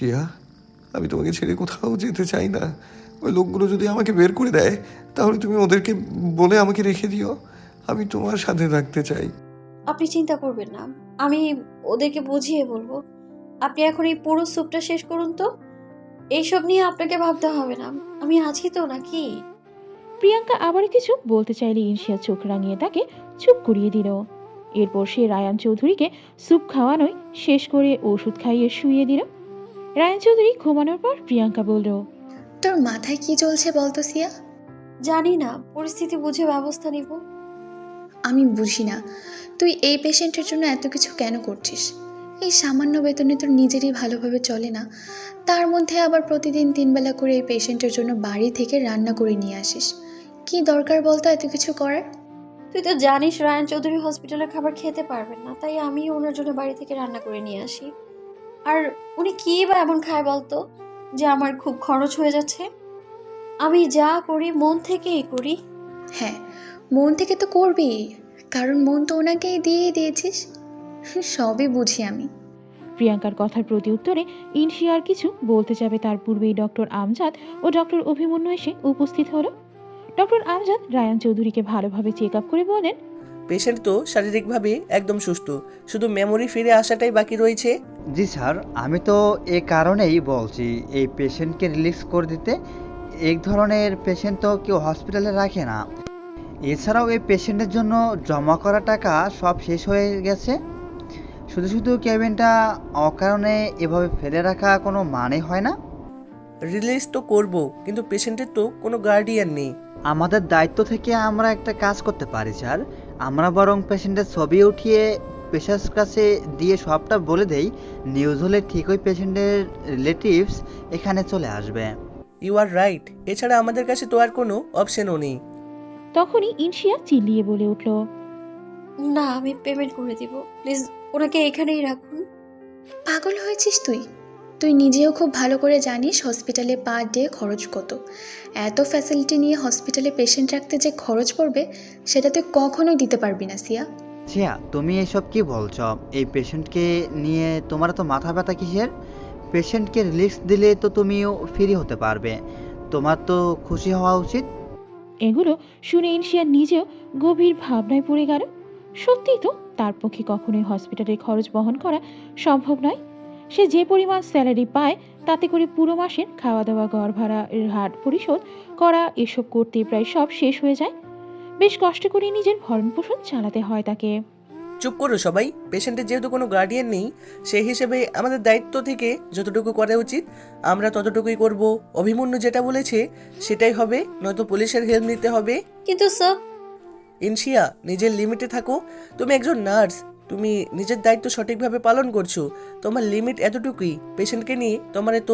শিয়া, আমি তোমাকে ছেড়ে কোথাও যেতে চাই না। ওই লোকগুলো যদি আমাকে বের করে দেয় তাহলে তুমি ওদেরকে বলে আমাকে রেখে দিও। আমি তোমার সাথে থাকতে চাই। আপনি চিন্তা করবেন না, আমি ওদেরকে বুঝিয়ে বলবো। আপনি এখন এই পুরো স্যুপটা শেষ করুন তো। এইসব নিয়ে আপনাকে ভাবতে হবে না, আমি আছি তো নাকি। প্রিয়াঙ্কা আবার কিছু বলতে চাইলে ইনশিয়া চোখ রাঙিয়ে তাকে চুপ করিয়ে দিল। এরপর সে রায়ান চৌধুরীকে স্যুপ খাওয়ানোই শেষ করে ওষুধ খাইয়ে শুইয়ে দিল। রায়ান চৌধুরী ঘুমানোর পর প্রিয়াঙ্কা বলল, তোর মাথায় কি চলছে বলতো সিয়া? জানি না, পরিস্থিতি বুঝে ব্যবস্থা নিব। আমি বুঝি না তুই এই পেশেন্টের জন্য এত কিছু কেন করছিস। এই সামান্য বেতনে তোর নিজেরই ভালোভাবে চলে না, তার মধ্যে আবার প্রতিদিন 3 বেলা করে এই পেশেন্টের জন্য বাড়ি থেকে রান্না করে নিয়ে আসিস। কি দরকার বলতো এত কিছু করার? তুই তো জানিস রায়ান চৌধুরী হসপিটালের খাবার খেতে পারবেন না, তাই আমি ওনার জন্য বাড়ি থেকে রান্না করে নিয়ে আসি। আর উনি কি বা এমন খায় বলতো যে আমার খুব খরচ হয়ে যাচ্ছে? আমি যা করি মন থেকেই করি। হ্যাঁ, মন থেকে তো করবি, কারণ মন তো ওনাকেই দিয়েছিস। সবই বুঝি আমি। প্রিয়াঙ্কার কথার প্রতি উত্তরে ইনশিয়া আর কিছু বলতে যাবে তার পূর্বেই ডক্টর আমজাদ ও ডক্টর অভিমন্যু এসে উপস্থিত হলো। ডক্টর আমজাদ রায়ান চৌধুরীকে ভালোভাবে চেক আপ করে বলেন, পেশেন্ট তো শারীরিকভাবে একদম সুস্থ, শুধু মেমোরি ফিরে আসাটাই বাকি রয়েছে। জি স্যার, আমি তো এ কারণেই বলছি এই পেশেন্টকে রিলিজ করে দিতে। এই ধরনের পেশেন্ট তো কেউ হসপিটালে রাখে না। এছাড়াও এই পেশেন্টের জন্য জমা করা টাকা সব শেষ হয়ে গেছে। শুধু শুধু কেবিনটা অকারণে এভাবে ফেলে রাখা কোনো মানে হয় না। রিলিজ তো করব, কিন্তু পেশেন্টের তো কোনো গার্ডিয়ান নেই। আমাদের দায়িত্ব থেকে আমরা একটা কাজ করতে পারি স্যার। আমরা বরং পেশেন্টের ছবি উঠিয়ে পেশেন্টের কাছে দিয়ে সবটা বলে দেই। নিউজ হলে ঠিক ওই পেশেন্টের রিলেটিভস এখানে চলে আসবে। ইউ আর রাইট, এছাড়া আমাদের কাছে তো আর কোনো অপশনও নেই। তখনই ইনশিয়া চিল্লিয়ে বলে উঠল, না, আমি পেমেন্ট করে দিব, প্লিজ ওনাকে এখানেই রাখুন। পাগল হয়েছিস তুই? তুই নিজেও খুব ভালো করে জানিস হসপিটালে পার ডে খরচ কত। এত ফ্যাসিলিটি নিয়ে হসপিটালে পেশেন্ট রাখতে যে খরচ পড়বে সেটা তুই কখনোই দিতে পারবি না সিয়া। ছিয়া, তুমি এসব কি বলছো? এই পেশেন্টকে নিয়ে তোমার তো মাথা ব্যথা কিসের? পেশেন্টকে রিলিজ দিলে তো তুমিও ফ্রি হতে পারবে। তোমার তো খুশি হওয়া উচিত। এগুলো শুনে ইনশিয়া নিজেও গভীর ভাবনায় পড়ে গেল। সত্যিই তো তার পক্ষে কখনোই হসপিটালের খরচ বহন করা সম্ভব নয়। সে যে পরিমাণ স্যালারি পায় তাতে করে পুরো মাসের খাওয়া দাওয়া, ঘর ভাড়া, হাট পরিশোধ করা, এসব করতে প্রায় সব শেষ হয়ে যায়। বেশ কষ্ট করে নিজের ভরণ পোষণ চালাতে হয় তাকে। চুপ করো সবাই। পেশেন্টের যেহেতু কোনো গার্ডিয়ান নেই, সেই হিসেবে আমাদের দায়িত্ব থেকে যতটুকু করা উচিত আমরা ততটুকুই করব। অভিমন্যু যেটা বলেছে সেটাই হবে, নয়তো পুলিশের হেল্প নিতে হবে। কিন্তু স্যার, ইনশিয়া, নিজের লিমিটে থাকো। তুমি একজন নার্স, তুমি নিজের দায়িত্ব সঠিকভাবে পালন করছো। তোমার লিমিট এতটুকুই। পেশেন্টকে নিয়ে তোমার এত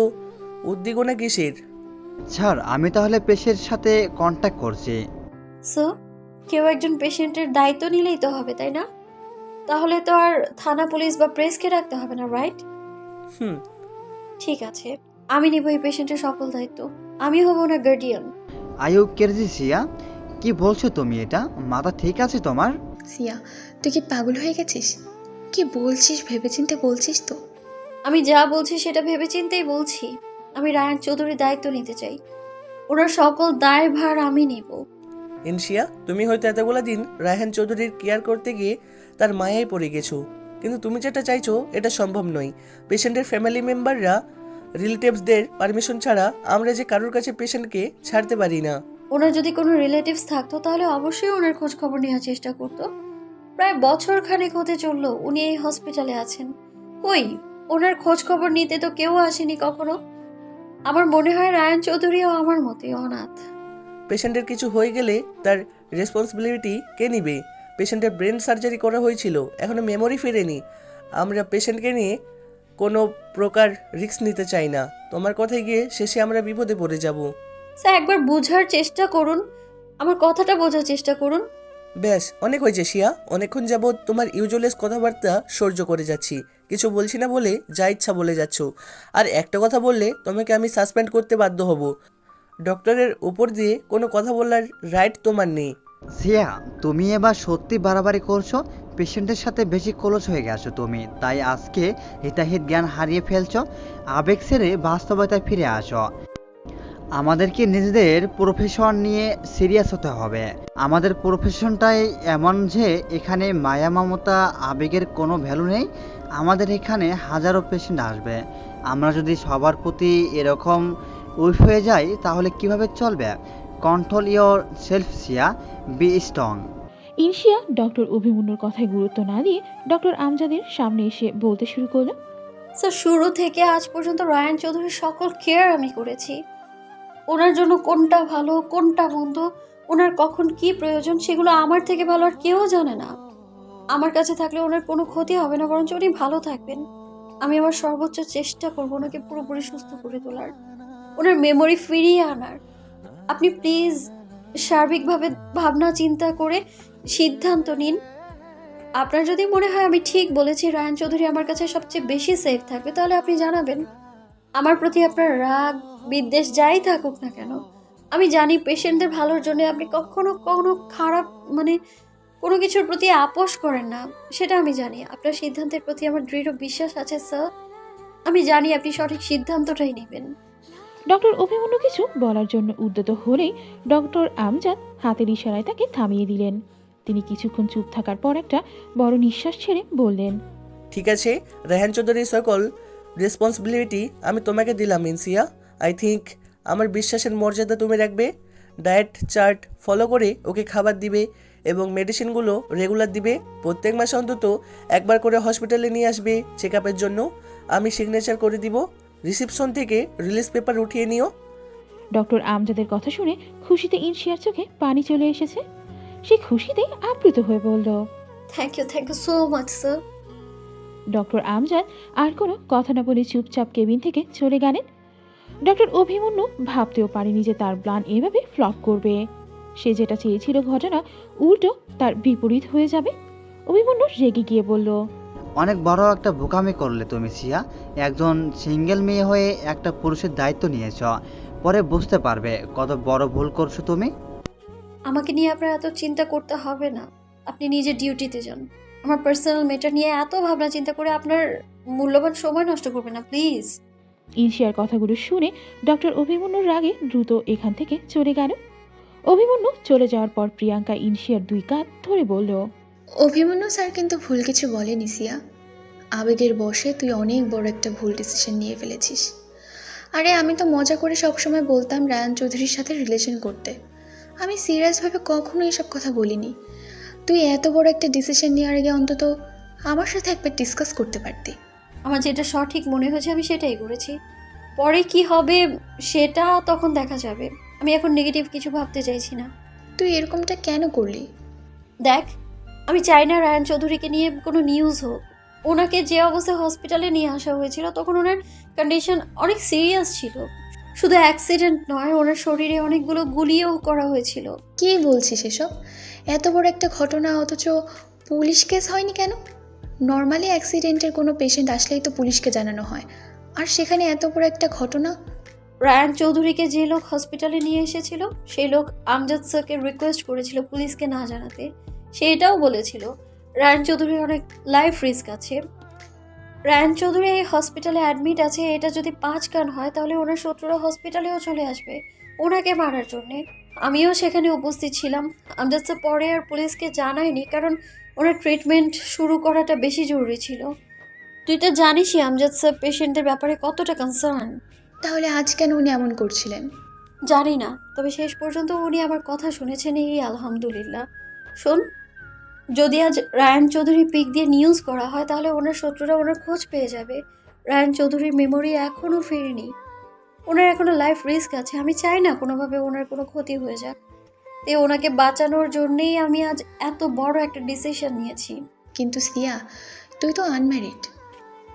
উদ্দীপনা কিসের? স্যার, আমি তাহলে পেশেন্টের সাথে কন্ট্যাক্ট করছি। স্যার, কেউ একজন পেশেন্টের দায়িত্ব নিলেই তো হবে, তাই না? তাহলে তো আর থানা, পুলিশ বা প্রেসকে রাখতে হবে না, রাইট? হুম। ঠিক আছে, আমি নিব এই পেশেন্টের সকল দায়িত্ব। আমি হব না গার্ডিয়ান। আয়ু কেরজি সিয়া, কি বলছো তুমি? এটা মাথা ঠিক আছে তোমার? সিয়া, তুই কি পাগল হয়ে গেছিস? কি বলছিস ভেবেচিন্তে বলছিস তো? আমি যা বলছি সেটা ভেবেচিন্তেই বলছি। আমি রায়ান চৌধুরীর দায়িত্ব নিতে চাই। ওনার সকল দায়ভার আমি নেব। ইনশিয়া, তুমি হয়তো এতগুলো দিন রায়হান চৌধুরীর কেয়ার করতে গিয়ে তার মায়ায় পড়ে গেছো, কিন্তু তুমি যেটা চাইছো এটা সম্ভব নয়। পেশেন্টের ফ্যামিলি মেম্বাররা, রিলেটিভসদের পারমিশন ছাড়া আমরা যে কারোর কাছে পেশেন্টকে ছাড়তে পারি না। ওনার যদি কোনো রিলেটিভস থাকতো তাহলে অবশ্যই ওনার খোঁজ খবর নেওয়ার চেষ্টা করতো। প্রায় বছর খানেক হতে চললো উনি এই হসপিটালে আছেন। কই, ওনার খোঁজ খবর নিতে তো কেউ আসেনি কখনো। আমার মনে হয় রায়ান চৌধুরীও আমার মতোই অনাথ। পেশেন্টের কিছু হয়ে গেলে তার রেসপন্সিবিলিটি কে নিবে? পেশেন্টের ব্রেন সার্জারি করা হয়েছিল, এখনো মেমোরি ফেরেনি। আমরা পেশেন্টকে নিয়ে কোনো প্রকার রিস্ক নিতে চাই না। তোমার কথায় গিয়ে শেষে আমরা বিপদে পড়ে যাব। স্যার, একবার বোঝার চেষ্টা করুন, আমার কথাটা বোঝার চেষ্টা করুন। ব্যাস, অনেক হয়েছে শিয়া। অনেকক্ষণ যাবৎ তোমার ইউজুয়ালেস কথাবার্তা সহ্য করে যাচ্ছি, কিছু বলছি না বলে যা ইচ্ছা বলে যাচ্ছ। আর একটা কথা বললে তোমাকে আমি সাসপেন্ড করতে বাধ্য হব। ডক্টরের উপর দিয়ে কোনো কথা বলার রাইট তোমার নেই। সিয়া, তুমি এবার সত্যি বাড়াবাড়ি করছো। পেশেন্টের সাথে বেশি ক্লোজ হয়ে গেছো তুমি, তাই আজকে হিতাহিত জ্ঞান হারিয়ে ফেলছো। আবেগ ছেড়ে বাস্তবতায় ফিরে আসো। আমাদেরকে নিজেদের প্রফেশন নিয়ে সিরিয়াস হতে হবে। আমাদের প্রফেশনটাই এমন যে এখানে মায়া মমতা আবেগের কোনো ভ্যালু নেই। আমাদের এখানে হাজারো পেশেন্ট আসবে, আমরা যদি সবার প্রতি এরকম উইক হয়ে যাই তাহলে কিভাবে চলবে? Control yourself Siya, be strong. Inshiya doctor অভিমন্যুর কথায় গুরুত্ব না দিয়ে ডক্টর আমজাদের সামনে এসে বলতে শুরু করলো। স্যার, শুরু থেকে আজ পর্যন্ত রায়ান চৌধুরীর সকল কেয়ার আমি করেছি। ওনার জন্য কোনটা ভালো কোনটা মন্দ, ওনার কখন কি প্রয়োজন সেগুলো আমার থেকে ভালো আর কেউ জানে না। আমার কাছে থাকলে ওনার কোনো ক্ষতি হবে না, বরঞ্চ উনি ভালো থাকবেন। আমি আমার সর্বোচ্চ চেষ্টা করবো ওনাকে পুরোপুরি সুস্থ করে তোলার, ওনার মেমোরি ফিরিয়ে আনার। আপনি প্লিজ সার্বিকভাবে ভাবনা চিন্তা করে সিদ্ধান্ত নিন। আপনার যদি মনে হয় আমি ঠিক বলেছি, রায়ান চৌধুরী আমার কাছে সবচেয়ে বেশি সেফ থাকবে, তাহলে আপনি জানাবেন। আমার প্রতি আপনার রাগ বিদ্বেষ যাই থাকুক না কেন, আমি জানি পেশেন্টদের ভালোর জন্য আপনি কখনো কোনো খারাপ কোনো কিছুর প্রতি আপোষ করেন না, সেটা আমি জানি। আপনার সিদ্ধান্তের প্রতি আমার দৃঢ় বিশ্বাস আছে স্যার। আমি জানি আপনি সঠিক সিদ্ধান্তটাই নেবেন। ডক্টর অভিমন্যু কিছু বলার জন্য উদ্যত হলেই ডক্টর আমজাদ হাতের ইশারায় তাকে থামিয়ে দিলেন। তিনি কিছুক্ষণ চুপ থাকার পর একটা বড় নিঃশ্বাস ছেড়ে বললেন, ঠিক আছে, রায়হান চৌধুরীর সকল রেসপন্সিবিলিটি আমি তোমাকে দিলাম ইনসিয়া। আই থিঙ্ক আমার বিশ্বাসের মর্যাদা তুমি রাখবে। ডায়েট চার্ট ফলো করে ওকে খাবার দিবে এবং মেডিসিনগুলো রেগুলার দিবে। প্রত্যেক মাসে অন্তত একবার করে হসপিটালে নিয়ে আসবে চেক আপের জন্য। আমি সিগনেচার করে দিব। রিসিপশন থেকে রিলিজ পেপার উঠিয়ে নিও। ডক্টর আমজাদের কথা শুনে খুশিতে ইনশিয়ার চোখে পানি চলে এসেছে। সে খুশিতে আপ্লুত হয়ে বলল, thank you so much sir. Doctor Amjad আর কোনো কথা না বলে চুপচাপ কেবিন থেকে চলে গেলেন। ডক্টর অভিমন্যু ভাবতেও পারেনি যে তার প্ল্যান এভাবে ফ্লপ করবে। সে যেটা চেয়েছিল ঘটনা উল্টো তার বিপরীত হয়ে যাবে। অভিমন্যু রেগে গিয়ে বলল, অনেক বড় একটা বোকামি করলে তুমি সিয়া। একজন সিঙ্গেল মেয়ে হয়ে একটা পুরুষের দায়িত্ব নিয়েছ, পরে বুঝতে পারবে কত বড় ভুল করছো তুমি। আমাকে নিয়ে আপনার এত চিন্তা করতে হবে না, আপনি নিজের ডিউটিতে যান। আমার পার্সোনাল ম্যাটার নিয়ে এত ভাবনা চিন্তা করে আপনার মূল্যবান সময় নষ্ট করবেন না প্লিজ। ইনশিয়ার কথাগুলো শুনে ডক্টর অভিমন্যুর রাগে দ্রুত এখান থেকে চলে গেল। অভিমন্যু চলে যাওয়ার পর প্রিয়াঙ্কা ইনশিয়ার দুই কাঁধ ধরে বলল, অভিমন্যু স্যার কিন্তু ভুল কিছু বলেনি সিয়া। আবেগের বশে তুই অনেক বড় একটা ভুল ডিসিশন নিয়ে ফেলেছিস। আরে আমি তো মজা করে সবসময় বলতাম রায়ান চৌধুরীর সাথে রিলেশন করতে। আমি সিরিয়াসভাবে কখনো এসব কথা বলিনি। তুই এত বড় একটা ডিসিশন নেওয়ার আগে অন্তত আমার সাথে একবার ডিসকাস করতে পারতি। আমার যেটা সঠিক মনে হয়েছে আমি সেটাই করেছি, পরে কি হবে সেটা তখন দেখা যাবে। আমি এখন নেগেটিভ কিছু ভাবতে চাইছি না। তুই এরকমটা কেন করলি? দেখ, আমি চাই না রায়ান চৌধুরীকে নিয়ে কোনো নিউজ হোক। ওনাকে যে অবস্থায় হসপিটালে নিয়ে আসা হয়েছিল তখন ওনার কন্ডিশন অনেক সিরিয়াস ছিল। শুধু অ্যাক্সিডেন্ট নয়, ওনার শরীরে অনেকগুলো গুলিও করা হয়েছিল। কী বলছিস এসব? এত বড় একটা ঘটনা অথচ পুলিশ কেস হয়নি কেন? নর্মালি অ্যাক্সিডেন্টের কোনো পেশেন্ট আসলেই তো পুলিশকে জানানো হয়, আর সেখানে এত বড় একটা ঘটনা। রায়ান চৌধুরীকে যে লোক হসপিটালে নিয়ে এসেছিল সেই লোক আমজাদ স্যারকে রিকোয়েস্ট করেছিল পুলিশকে না জানাতে। সে এটাও বলেছিল রায়ান চৌধুরীর অনেক লাইফ রিস্ক আছে। রায়ান চৌধুরী এই হসপিটালে অ্যাডমিট আছে, এটা যদি 5 কান হয় তাহলে ওনার শত্রুরা হসপিটালেও চলে আসবে ওনাকে মারার জন্যে। আমিও সেখানে উপস্থিত ছিলাম। আমজাদ স্যার পরে আর পুলিশকে জানায়নি, কারণ ওনার ট্রিটমেন্ট শুরু করাটা বেশি জরুরি ছিল। তুই তো জানিসই আমজাদ স্যার পেশেন্টের ব্যাপারে কতটা কনসার্ন। তাহলে আজ কেন উনি এমন করছিলেন? জানি না, তবে শেষ পর্যন্ত উনি আমার কথা শুনেছেন, এই আলহামদুলিল্লাহ। শোন, যদি আজ রায়ান চৌধুরী পিক দিয়ে নিউজ করা হয় তাহলে ওনার শত্রুরা ওনার খোঁজ পেয়ে যাবে। রায়ান চৌধুরীর মেমোরি এখনও ফেরেনি, ওনার এখনও লাইফ রিস্ক আছে। আমি চাই না কোনোভাবে ওনার কোনো ক্ষতি হয়ে যাক। তাই ওনাকে বাঁচানোর জন্যেই আমি আজ এত বড় একটা ডিসিশন নিয়েছি। কিন্তু সিয়া, তুই তো আনম্যারিড,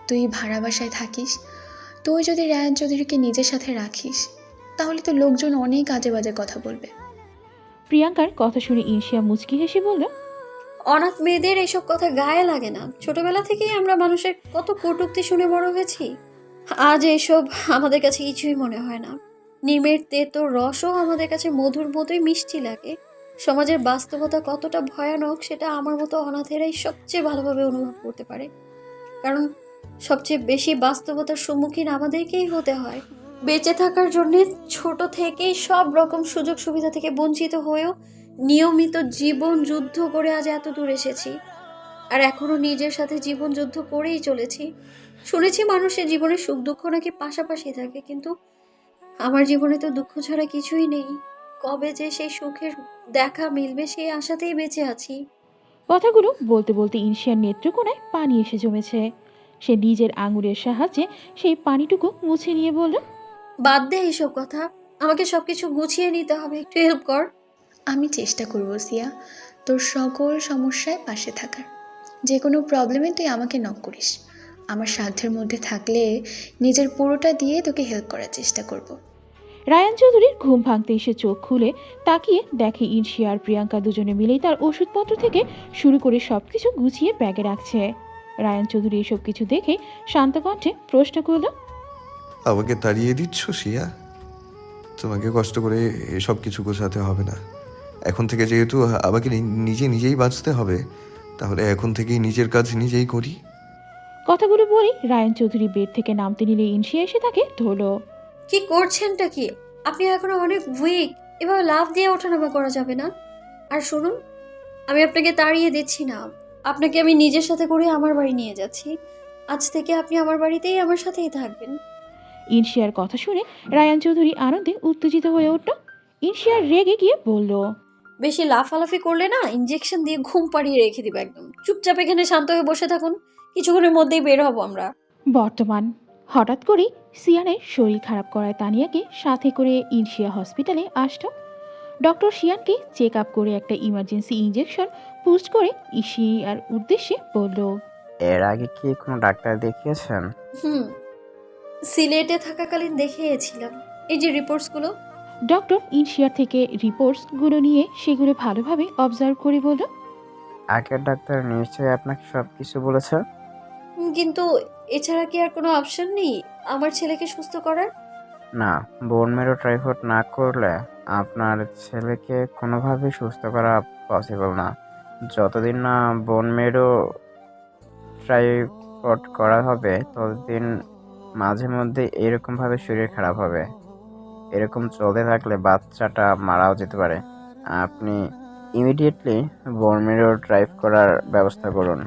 তুই ভাড়া বাসায় থাকিস। তুই যদি রায়ান চৌধুরীকে নিজের সাথে রাখিস তাহলে তো লোকজন অনেক আজে বাজে কথা বলবে। প্রিয়াঙ্কার কথা শুনে ইনশিয়া মুচকি হেসে বলল, অনাথ মেয়েদের এসব কথা গায়ে লাগে না। ছোটবেলা থেকেই আমরা মানুষের কত কটূক্তি শুনে বড় হয়েছি। আজ এসব আমাদের কাছে কিছুই মনে হয় না। নিমের তেতো রসও আমাদের কাছে মধুর মতোই মিষ্টি লাগে। সমাজের বাস্তবতা কতটা ভয়ানক সেটা আমার মতো অনাথেরাই সবচেয়ে ভালোভাবে অনুভব করতে পারে। কারণ সবচেয়ে বেশি বাস্তবতার সম্মুখীন আমাদেরকেই হতে হয়। বেঁচে থাকার জন্য ছোট থেকেই সব রকম সুযোগ সুবিধা থেকে বঞ্চিত হয়েও নিয়মিত জীবন যুদ্ধ করে আজ এত দূর এসেছি। আর এখনো নিজের সাথে জীবন যুদ্ধ করেই চলেছি। শুনেছি মানুষের জীবনে সুখ দুঃখ নাকি পাশাপাশি থাকে, কিন্তু আমার জীবনে তো দুঃখ ছাড়া কিছুই নেই। কবে যে সেই সুখের দেখা মিলবে সেই আশাতেই বেঁচে আছি। কথাগুলো বলতে বলতে ইনশিয়ার নেত্রকোনায় পানি এসে জমেছে। সে নিজের আঙুলের সাহায্যে সেই পানিটুকু মুছে নিয়ে বলল, বাদ দে এইসব কথা, আমাকে সবকিছু গুছিয়ে নিতে হবে, একটু হেল্প কর। আমি চেষ্টা করব সিয়া, তোর সকল সমস্যায় পাশে থাকার। যে কোনো প্রবলেমে তুই আমাকে নক করিস। আমার সাধ্যের মধ্যে থাকলে নিজের পুরোটা দিয়ে তোকে হেল্প করার চেষ্টা করব। রায়ান চৌধুরীর ঘুম ভাঙতে এসে চোখ খুলে তাকিয়ে দেখে ইনশিয়া আর প্রিয়াঙ্কা দুজনে মিলেই তার ওষুধপত্র থেকে শুরু করে সবকিছু গুছিয়ে ব্যাগে রাখছে। রায়ান চৌধুরী এসব কিছু দেখে শান্ত কণ্ঠে প্রশ্ন করল, আমাকে তাড়িয়ে দিচ্ছ শিয়া? তোমাকে কষ্ট করে এসব কিছু গোছাতে হবে না। এখন থেকে যেহেতু আমাকে নিজেই বাঁচতে হবে, তাহলে এখন থেকেই নিজের কাজ নিজেই করি। কথাগুলো বলে রায়ান চৌধুরী বেড থেকে নামতে নিলে ইনশিয়া এসে তাকে ধরল। কি করছেনটা কি? আপনি এখনো অনেক উইক, এভাবে লাফ দিয়ে ওঠানামা করা যাবে না। আর শুনুন, আমি আপনাকে তাড়িয়ে দিচ্ছি না, আপনাকে আমি নিজের সাথে করে আমার বাড়ি নিয়ে যাচ্ছি। আজ থেকে আপনি আমার বাড়িতেই আমার সাথেই থাকবেন। ইনশিয়ার কথা শুনে রায়ান চৌধুরী আনন্দে উত্তেজিত হয়ে উঠল। ইনশিয়া রেগে গিয়ে বলল, বেশি লাফালাফি করলে না ইঞ্জেকশন দিয়ে ঘুম পাড়িয়ে রেখে দিব একদম। চুপচাপ এখানে শান্ত হয়ে বসে থাকুন, কিছুক্ষণের মধ্যেই বের হব আমরা। বর্তমান হঠাৎ করেই সিয়ানের শরীর খারাপ করায় তানিয়াকে সাথে করে ইনশিয়া হসপিটালে আসলো। ডক্টর শিয়ানকে চেক আপ করে একটা ইমার্জেন্সি ইঞ্জেকশন পুস্ট করে ইশিয়ার উদ্দেশ্যে বলল, এর আগে কি কোনো ডাক্তার দেখিয়েছেন? সিলেটে থাকাকালীন দেখিয়েছিলাম। এই যে রিপোর্টসগুলো। ডক্টর ইনশিয়ার থেকে রিপোর্টসগুলো নিয়ে সেগুলো ভালোভাবে অবজার্ভ করে বলল, আগের ডাক্তার নিশ্চয়ই আপনাকে সব কিছু বলেছে। কিন্তু এছাড়া কি আর কোনো অপশন নেই আমার ছেলেকে সুস্থ করার? না, বোন মেরো ট্রাইফট না করলে আপনার ছেলেকে কোনোভাবেই সুস্থ করা পসিবল না। যতদিন না বোন মেরো ট্রাইফট করা হবে ততদিন মাঝে মধ্যে এরকমভাবে শরীর খারাপ হবে। এরকম চলতে থাকলে বাচ্চাটা মারাও যেতে পারে। আপনি ইমিডিয়েটলি বোন মেরো ড্রাইভ করার ব্যবস্থা করুন।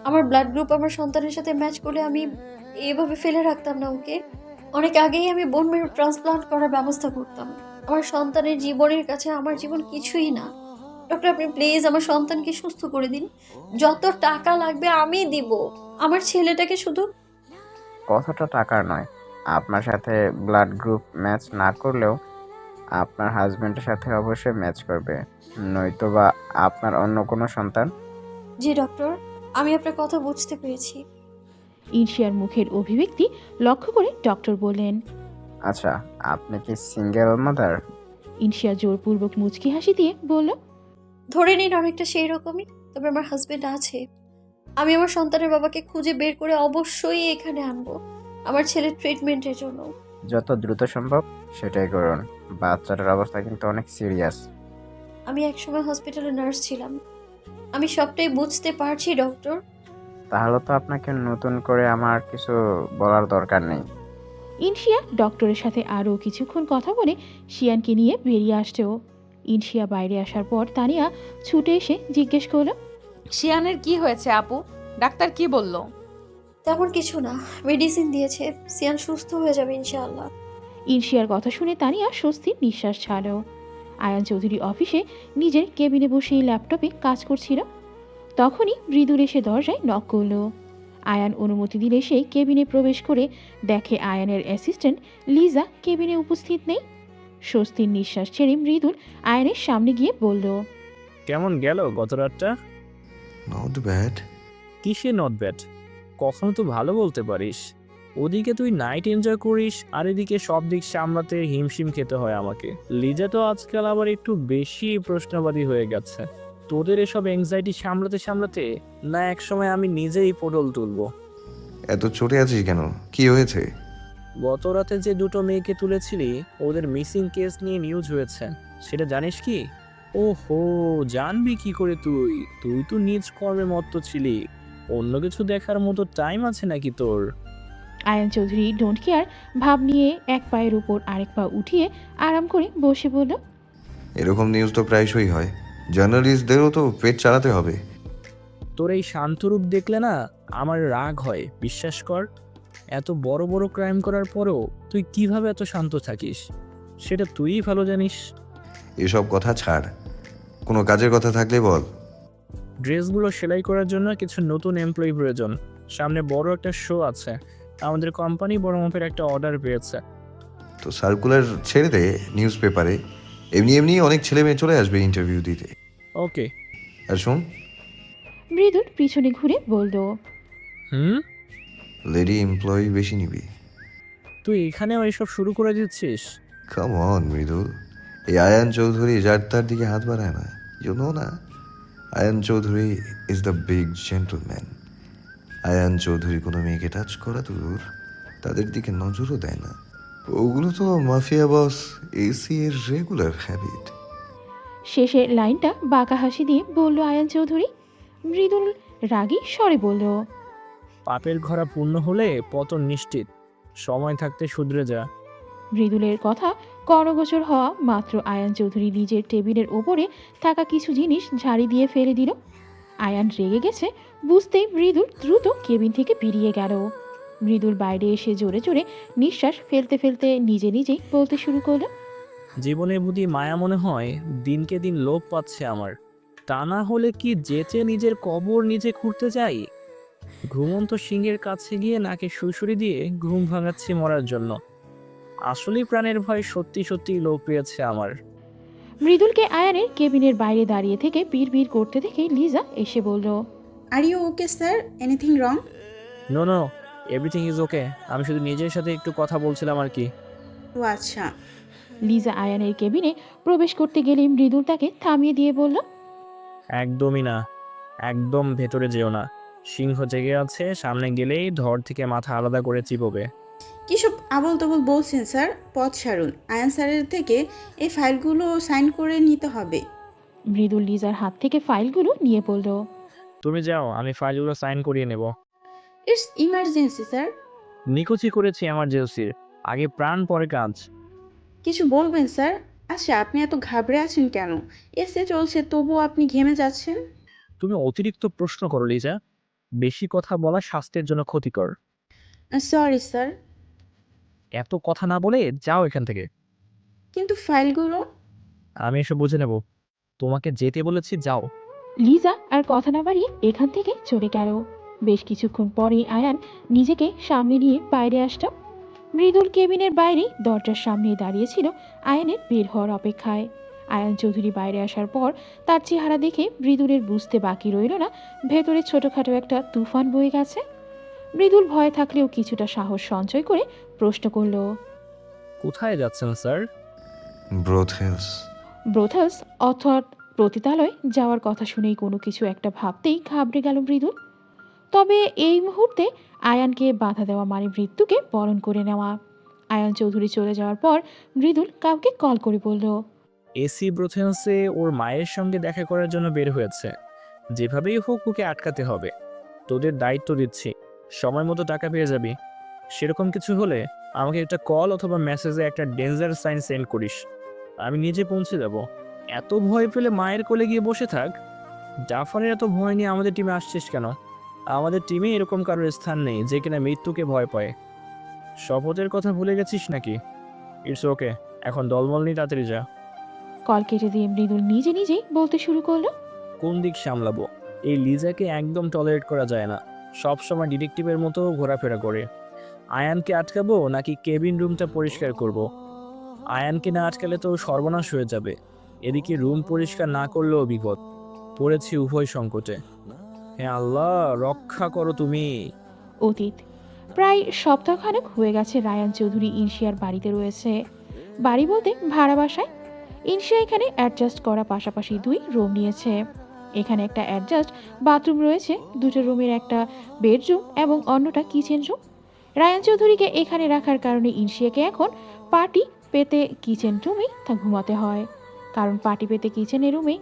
আমার ব্লাড গ্রুপ আমার সন্তানের সাথে ম্যাচ করলে আমি এভাবে ফেলে রাখতাম না ওকে। অনেক আগেই আমি বোন মেরু ট্রান্সপ্লান্ট করার ব্যবস্থা করতাম। আমার সন্তানের জীবনের কাছে আমার জীবন কিছুই না। ডক্টর, আপনি প্লিজ আমার সন্তানকে সুস্থ করে দিন। যত টাকা লাগবে আমি দিব। আমার ছেলেটাকে শুধু। কতটা টাকার নয়, আপনার সাথে ব্লাড গ্রুপ ম্যাচ না করলেও আপনার হাজবেন্ডের সাথে অবশ্যই ম্যাচ করবে, নয়তো বা আপনার অন্য কোনো সন্তান। জি ডক্টর, আমি আপনার কথা বুঝতে পেরেছি। ইনশিয়ার মুখের অভিব্যক্তি লক্ষ্য করে ডক্টর বললেন, আচ্ছা, আপনি কি সিঙ্গেল মাদার? ইনশিয়া জোরপূর্বক মুচকি হাসি দিয়ে বলল, ধরে নিন অনেকটা সেই রকমই, তবে আমার হাজবেন্ড আছে। আমি আমার সন্তানের বাবাকে খুঁজে বের করে অবশ্যই এখানে আনবো আমার ছেলের ট্রিটমেন্টের জন্য। যত দ্রুত সম্ভব সেটাই করুন। বাচ্চাটার অবস্থা কিন্তু অনেক সিরিয়াস। আমি একসময় হসপিটালে নার্স ছিলাম, আমি সবটাই বুঝতে পারছি ডক্টর। তাহলে তো আপনাকে নতুন করে আমার কিছু বলার দরকার নেই। ইনশিয়া ডক্টরের সাথে আরও কিছুক্ষণ কথা বলে শিয়ানকে নিয়ে বেরিয়ে আসছেও। ইনশিয়া বাইরে আসার পর তানিয়া ছুটে এসে জিজ্ঞেস করল, শিয়ানের কি হয়েছে আপু? ডাক্তার কি বলল? তেমন কিছু না, মেডিসিন দিয়েছে, সিয়ান সুস্থ হয়ে যাবে ইনশাআল্লাহ। ইনশিয়ার কথা শুনে তানিয়া স্বস্তির নিঃশ্বাস ছাড়ল। আয়ান চৌধুরী অফিসে নিজের কেবিনে বসে ল্যাপটপে কাজ করছিল। তখনই মৃদুল এসে দরজায় নক করল। আয়ান অনুমতি দিলে সেই কেবিনে প্রবেশ করে দেখে আয়ানের অ্যাসিস্ট্যান্ট লিজা কেবিনে উপস্থিত নেই। স্বস্তির নিঃশ্বাস ছেড়ে মৃদুল আয়ানের সামনে গিয়ে বলল, কেমন গেল গত রাতটা? Not bad. কিসে নট ব্যাড? কখনো তো ভালো বলতে পারিস। ওদিকে তুই নাইট এনজয় করিস আর এদিকে সব দিক সামলাতে হিমশিম খেতে হয় আমাকে। লিজা তো আজকাল আবার একটু বেশি প্রশ্নবাদী হয়ে গেছে। তোদের এসব অ্যাংজাইটি সামলাতে সামলাতে না একসময় আমি নিজেই পটল তুলবো। এত চটে আছিস কেন? কি হয়েছে? গত রাতে যে দুটো মেয়েকে তুলেছিলি ওদের মিসিং কেস নিয়ে নিউজ হয়েছে, সেটা জানিস কি? ওহো, জানবি কি করে তুই? তুই তো নিজ কর্মে মত্ত ছিলি। অন্য কিছু দেখার মতো টাইম আছে নাকি তোর? আয়ান চৌধুরী ডোন্ট কেয়ার ভাব নিয়ে এক পায়ের উপর আরেক পা উঠিয়ে আরাম করে বসে বলল, এরকম নিউজ তো প্রায়শই হয়, জার্নালিস্টদেরও তো পেট চালাতে হবে। তোর এই শান্ত রূপ দেখলে না আমার রাগ হয়, বিশ্বাস কর। এত বড় বড় ক্রাইম করার পরেও তুই কিভাবে এত শান্ত থাকিস সেটা তুইই ভালো জানিস। এসব কথা ছাড়, কোনো কাজের কথা থাকলে বল। ড্রেসগুলো সেলাই করার জন্য কিছু নতুন এমপ্লয়ি প্রয়োজন। সামনে বড় একটা শো আছে, আমাদের কোম্পানি বড় মাপের একটা অর্ডার পেয়েছে। তো সার্কুলার ছেড়ে দে নিউজ পেপারে, এমনি এমনি অনেক ছেলে মেয়ে চলে আসবে ইন্টারভিউ দিতে। ওকে। আর শোন, মৃদুল পিছনে ঘুরে বলল, হুম, লেডি এমপ্লয়ি বেশি নিবি। তুই এখানেও এসব শুরু করে দিচ্ছিস? কাম অন মৃদুল, এই আয়ান চৌধুরী যার তার দিকে হাত বাড়ায় না, ইউ নো না। Ayaan Chowdhury is the big gentleman. Ayaan Chowdhury কোনো মেয়েকে টাচ করা তো দূর, তাদের দিকে নজরও দেয় না। ওগুলো তো মাফিয়া বস এসি এর রেগুলার হ্যাবিট। শেষের লাইনটা বাঁকা হাসি দিয়ে বলল আয়ান চৌধুরী। মৃদুল রাগী স্বরে বলল, পাপের ঘোড়া পূর্ণ হলে পতন নিশ্চিত, সময় থাকতে শুধরে যা। মৃদুলের কথা কর্ণগোচর হওয়া মাত্র আয়ান চৌধুরী নিজের টেবিলের ওপরে থাকা কিছু জিনিস ঝাড়ি দিয়ে ফেলে দিল। আয়ান রেগে গেছে বুঝতেই মৃদুল দ্রুত কেবিন থেকে বেরিয়ে গেল। মৃদুল বাইরে এসে জোরে জোরে নিঃশ্বাস ফেলতে ফেলতে নিজে নিজেই বলতে শুরু করলো, জীবনের প্রতি মায়া মনে হয় দিনকে দিন লোপ পাচ্ছে আমার। তা না হলে কি যেচে নিজের কবর নিজে খুঁড়তে যাই? ঘুমন্ত সিংহের কাছে গিয়ে নাকে সুড়সুড়ি দিয়ে ঘুম ভাঙাচ্ছি মরার জন্য। আসলেই প্রাণের ভয় সত্যি সত্যি লোপ পেয়েছে আমার। মৃদুলকে আয়ানের কেবিনের বাইরে দাঁড়িয়ে থেকে বিড় করতে দেখে লিজা এসে বলল, are you okay sir, anything wrong? No no, everything is okay. আমি শুধু নিজের সাথে একটু কথা বলছিলাম আর কি। ও আচ্ছা। লিজা আয়ানের কেবিনে প্রবেশ করতে গেলেই মৃদুল তাকে থামিয়ে দিয়ে বলল, একদমই না, একদম ভেতরে যেও না। সিংহ জেগে আছে, সামনে গেলেই ধর থেকে মাথা আলাদা করে চিবোবে। কিসব আবল তবল বলছেন স্যার, পথ ছাড়ুন। আয়ান স্যারের থেকে এই ফাইলগুলো সাইন করে নিতে হবে। মৃদুল লিজার হাত থেকে ফাইলগুলো নিয়ে বলল, তুমি যাও, আমি ফাইলগুলো সাইন করিয়ে নেব। It's emergency sir. নিকুচি করেছি এমার্জেন্সির, আগে প্রাণ পরে কাজ। কিছু বলবেন স্যার? আচ্ছা, আপনি এত ঘাবড়ে আছেন কেন? এসে চলছে তবুও আপনি ঘেমে যাচ্ছেন। তুমি অতিরিক্ত প্রশ্ন করো লিজা, বেশি কথা বলা স্বাস্থ্যের জন্য ক্ষতিকর। Sorry sir. এত কথা না বলে যাও এখান থেকে। কিন্তু ফাইলগুলো? আমি এসব বুঝে নেব, তোমাকে যেতে বলেছি, যাও। লিজা আর কথা না বাড়িয়ে এখান থেকে চলে গেল। বেশ কিছুক্ষণ পরেই আয়ান নিজেকে সামনে নিয়ে বাইরে আসলো। মৃদুল কেবিনের বাইরে দরজার সামনে দাঁড়িয়েছিল আয়ানের বের হওয়ার অপেক্ষায়। আয়ান চৌধুরী বাইরে আসার পর তার চেহারা দেখে মৃদুলের বুঝতে বাকি রইল না ভেতরে ছোটখাটো একটা তুফান বয়ে গেছে। মৃদুল ভয় থাকলেও কিছুটা সাহস সঞ্চয় করে প্রশ্ন করল, কোথায় যাচ্ছেন স্যার? ব্রোথেলস। ব্রোথালস অর্থাৎ পতিতালয় যাওয়ার কথা শুনেই কোনো কিছু একটা ভাবতেই ঘাবড়ে গেল মৃদুল। তবে এই মুহূর্তে আয়ানকে বাধা দেওয়া মানে মৃত্যুকে বরণ করে নেওয়া। আয়ান চৌধুরী চলে যাওয়ার পর মৃদুল কাউকে কল করে বলল, এসি ব্রোথেন্সে ওর মায়ের সঙ্গে দেখা করার জন্য বের হয়েছে। যেভাবেই হোক ওকে আটকাতে হবে। তোদের দায়িত্ব দিচ্ছি, সময় মতো টাকা পেয়ে যাবি। সেরকম কিছু হলে আমাকে একটা কল অথবা মেসেজে একটা ডেঞ্জার সাইন সেন্ড করিস, আমি নিজে পৌঁছে যাব। এত ভয় পেলে মায়ের কোলে গিয়ে বসে থাক। জাফরের এত ভয় নিয়ে আমাদের টিমে আসছিস কেন? আমাদের টিমে এরকম কারোর স্থান নেই যে কিনা মৃত্যুকে ভয় পায়। শপথের কথা ভুলে গেছিস নাকি? ইটস ওকে, এখন দলমল নিয়ে তাড়াতাড়ি যা। কল কেটে দিয়ে মৃদুল নিজে নিজেই বলতে শুরু করলো, কোন দিক সামলাবো? এই লিজাকে একদম টলারেট করা যায় না, সব সময় ডিটেকটিভের মতো ঘোরাফেরা করে। আয়ানকে আটকাবো নাকি কেবিন রুমটা পরিষ্কার করব? আয়ানকে না আটকালে তো সর্বনাশ হয়ে যাবে, এদিকে রুম পরিষ্কার না করলেও বিপদ। পড়েছি উভয় সংকটে। হে আল্লাহ, রক্ষা করো তুমি। অতীত প্রায় সপ্তাহখানেক হয়ে গেছে রায়ান চৌধুরী ইনশিয়ার বাড়িতে রয়েছে। বাড়ি বলতে ভাড়া বাসায়। ইনশিয়া এখানে অ্যাডজাস্ট করা পাশাপাশি 2 রুম নিয়েছে। এখানে একটা অ্যাডজাস্ট বাথরুম রয়েছে, 2টো রুমের একটা বেডরুম এবং অন্যটা কিচেন রুম। রায়ান চৌধুরীকে এখানে রাখার কারণে ইনশিয়াকে এখন পার্টি পেতে কিচেন রুমেই তা ঘুমাতে হয়। কারণ পাটি পেতে কিচেনের রুমে,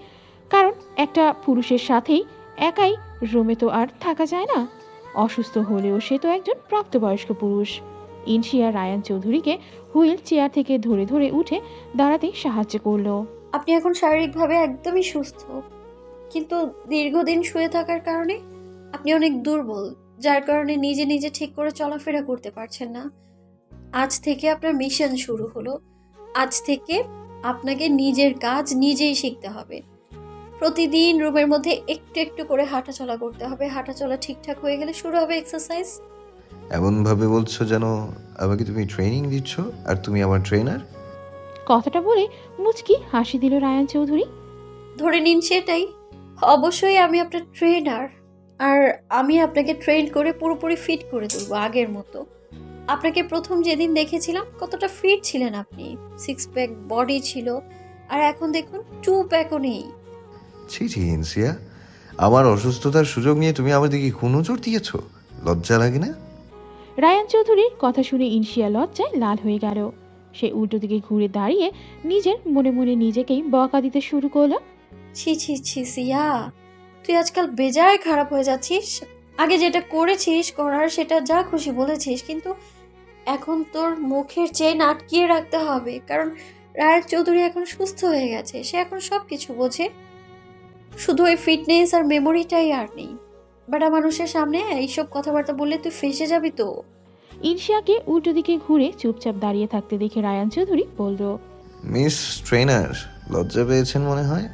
কারণ একটা পুরুষের সাথেই একাই রুমে তো আর থাকা যায় না। অসুস্থ হলেও সে তো একজন প্রাপ্তবয়স্ক পুরুষ। ইনশিয়া রায়ান চৌধুরীকে হুইল চেয়ার থেকে ধরে ধরে উঠে দাঁড়াতে সাহায্য করলো। আপনি এখন শারীরিকভাবে একদমই সুস্থ, কিন্তু দীর্ঘদিন শুয়ে থাকার কারণে আপনি অনেক দুর্বল, যার কারণে নিজে নিজে ঠিক করে চলাফেরা করতে পারছেন না। আজ থেকে আপনার মিশন শুরু হলো। আজ থেকে আপনাকে নিজের কাজ নিজেই শিখতে হবে। প্রতিদিন রুমের মধ্যে একটু একটু করে হাঁটাচলা করতে হবে। হাঁটাচলা ঠিকঠাক হয়ে গেলে শুরু হবে এক্সারসাইজ। এমনভাবে বলছো যেন আমাকে তুমি ট্রেনিং দিচ্ছ আর তুমি আমার ট্রেনার। কথাটা বলে মুচকি হাসি দিল রায়ান চৌধুরী। ধরে নিন সেটাই। অবশ্যই আমি আপনার ট্রেনার, আর আমি আপনাকে ট্রেন করে পুরোপুরি ফিট করে তুলবো আগের মতো। আপনাকে প্রথম যেদিন দেখেছিলাম কতটা ফিট ছিলেন আপনি, 6 প্যাক বডি ছিল, আর এখন দেখুন 2 প্যাকও নেই। ছি ছি ইনসিয়া, আমার অসুস্থতার সুযোগ নিয়ে তুমি আমার দিকে কোনো জোর দিয়েছ? লজ্জা লাগে না? রায়ান চৌধুরীর কথা শুনে ইনশিয়া লজ্জায় লাল হয়ে গেল। সে উল্টো দিকে ঘুরে দাঁড়িয়ে নিজের মনে মনে নিজেকেই বকা দিতে শুরু করলো। ছি ছি ছি সিয়া, তুই আজকাল বেজায় খারাপ হয়ে যাচ্ছিস। আগে যেটা করেছিস করার সেটা যা খুশি বলেছিস, কিন্তু এখন তোর মুখের চেন আটকিয়ে রাখতে হবে, কারণ রায়ান চৌধুরী এখন সুস্থ হয়ে গেছে। সে এখন সব কিছু বোঝে, শুধু ওই ফিটনেস আর মেমোরিটাই আর নেই। বেটা মানুষের সামনে এইসব কথাবার্তা বললে তুই ফেঁসে যাবি তো। ইনশিয়াকে উল্টো দিকে ঘুরে চুপচাপ দাঁড়িয়ে থাকতে দেখে রায়ান চৌধুরী বলল। মিস ট্রেনার, লজ্জা পেয়েছেন মনে হয়।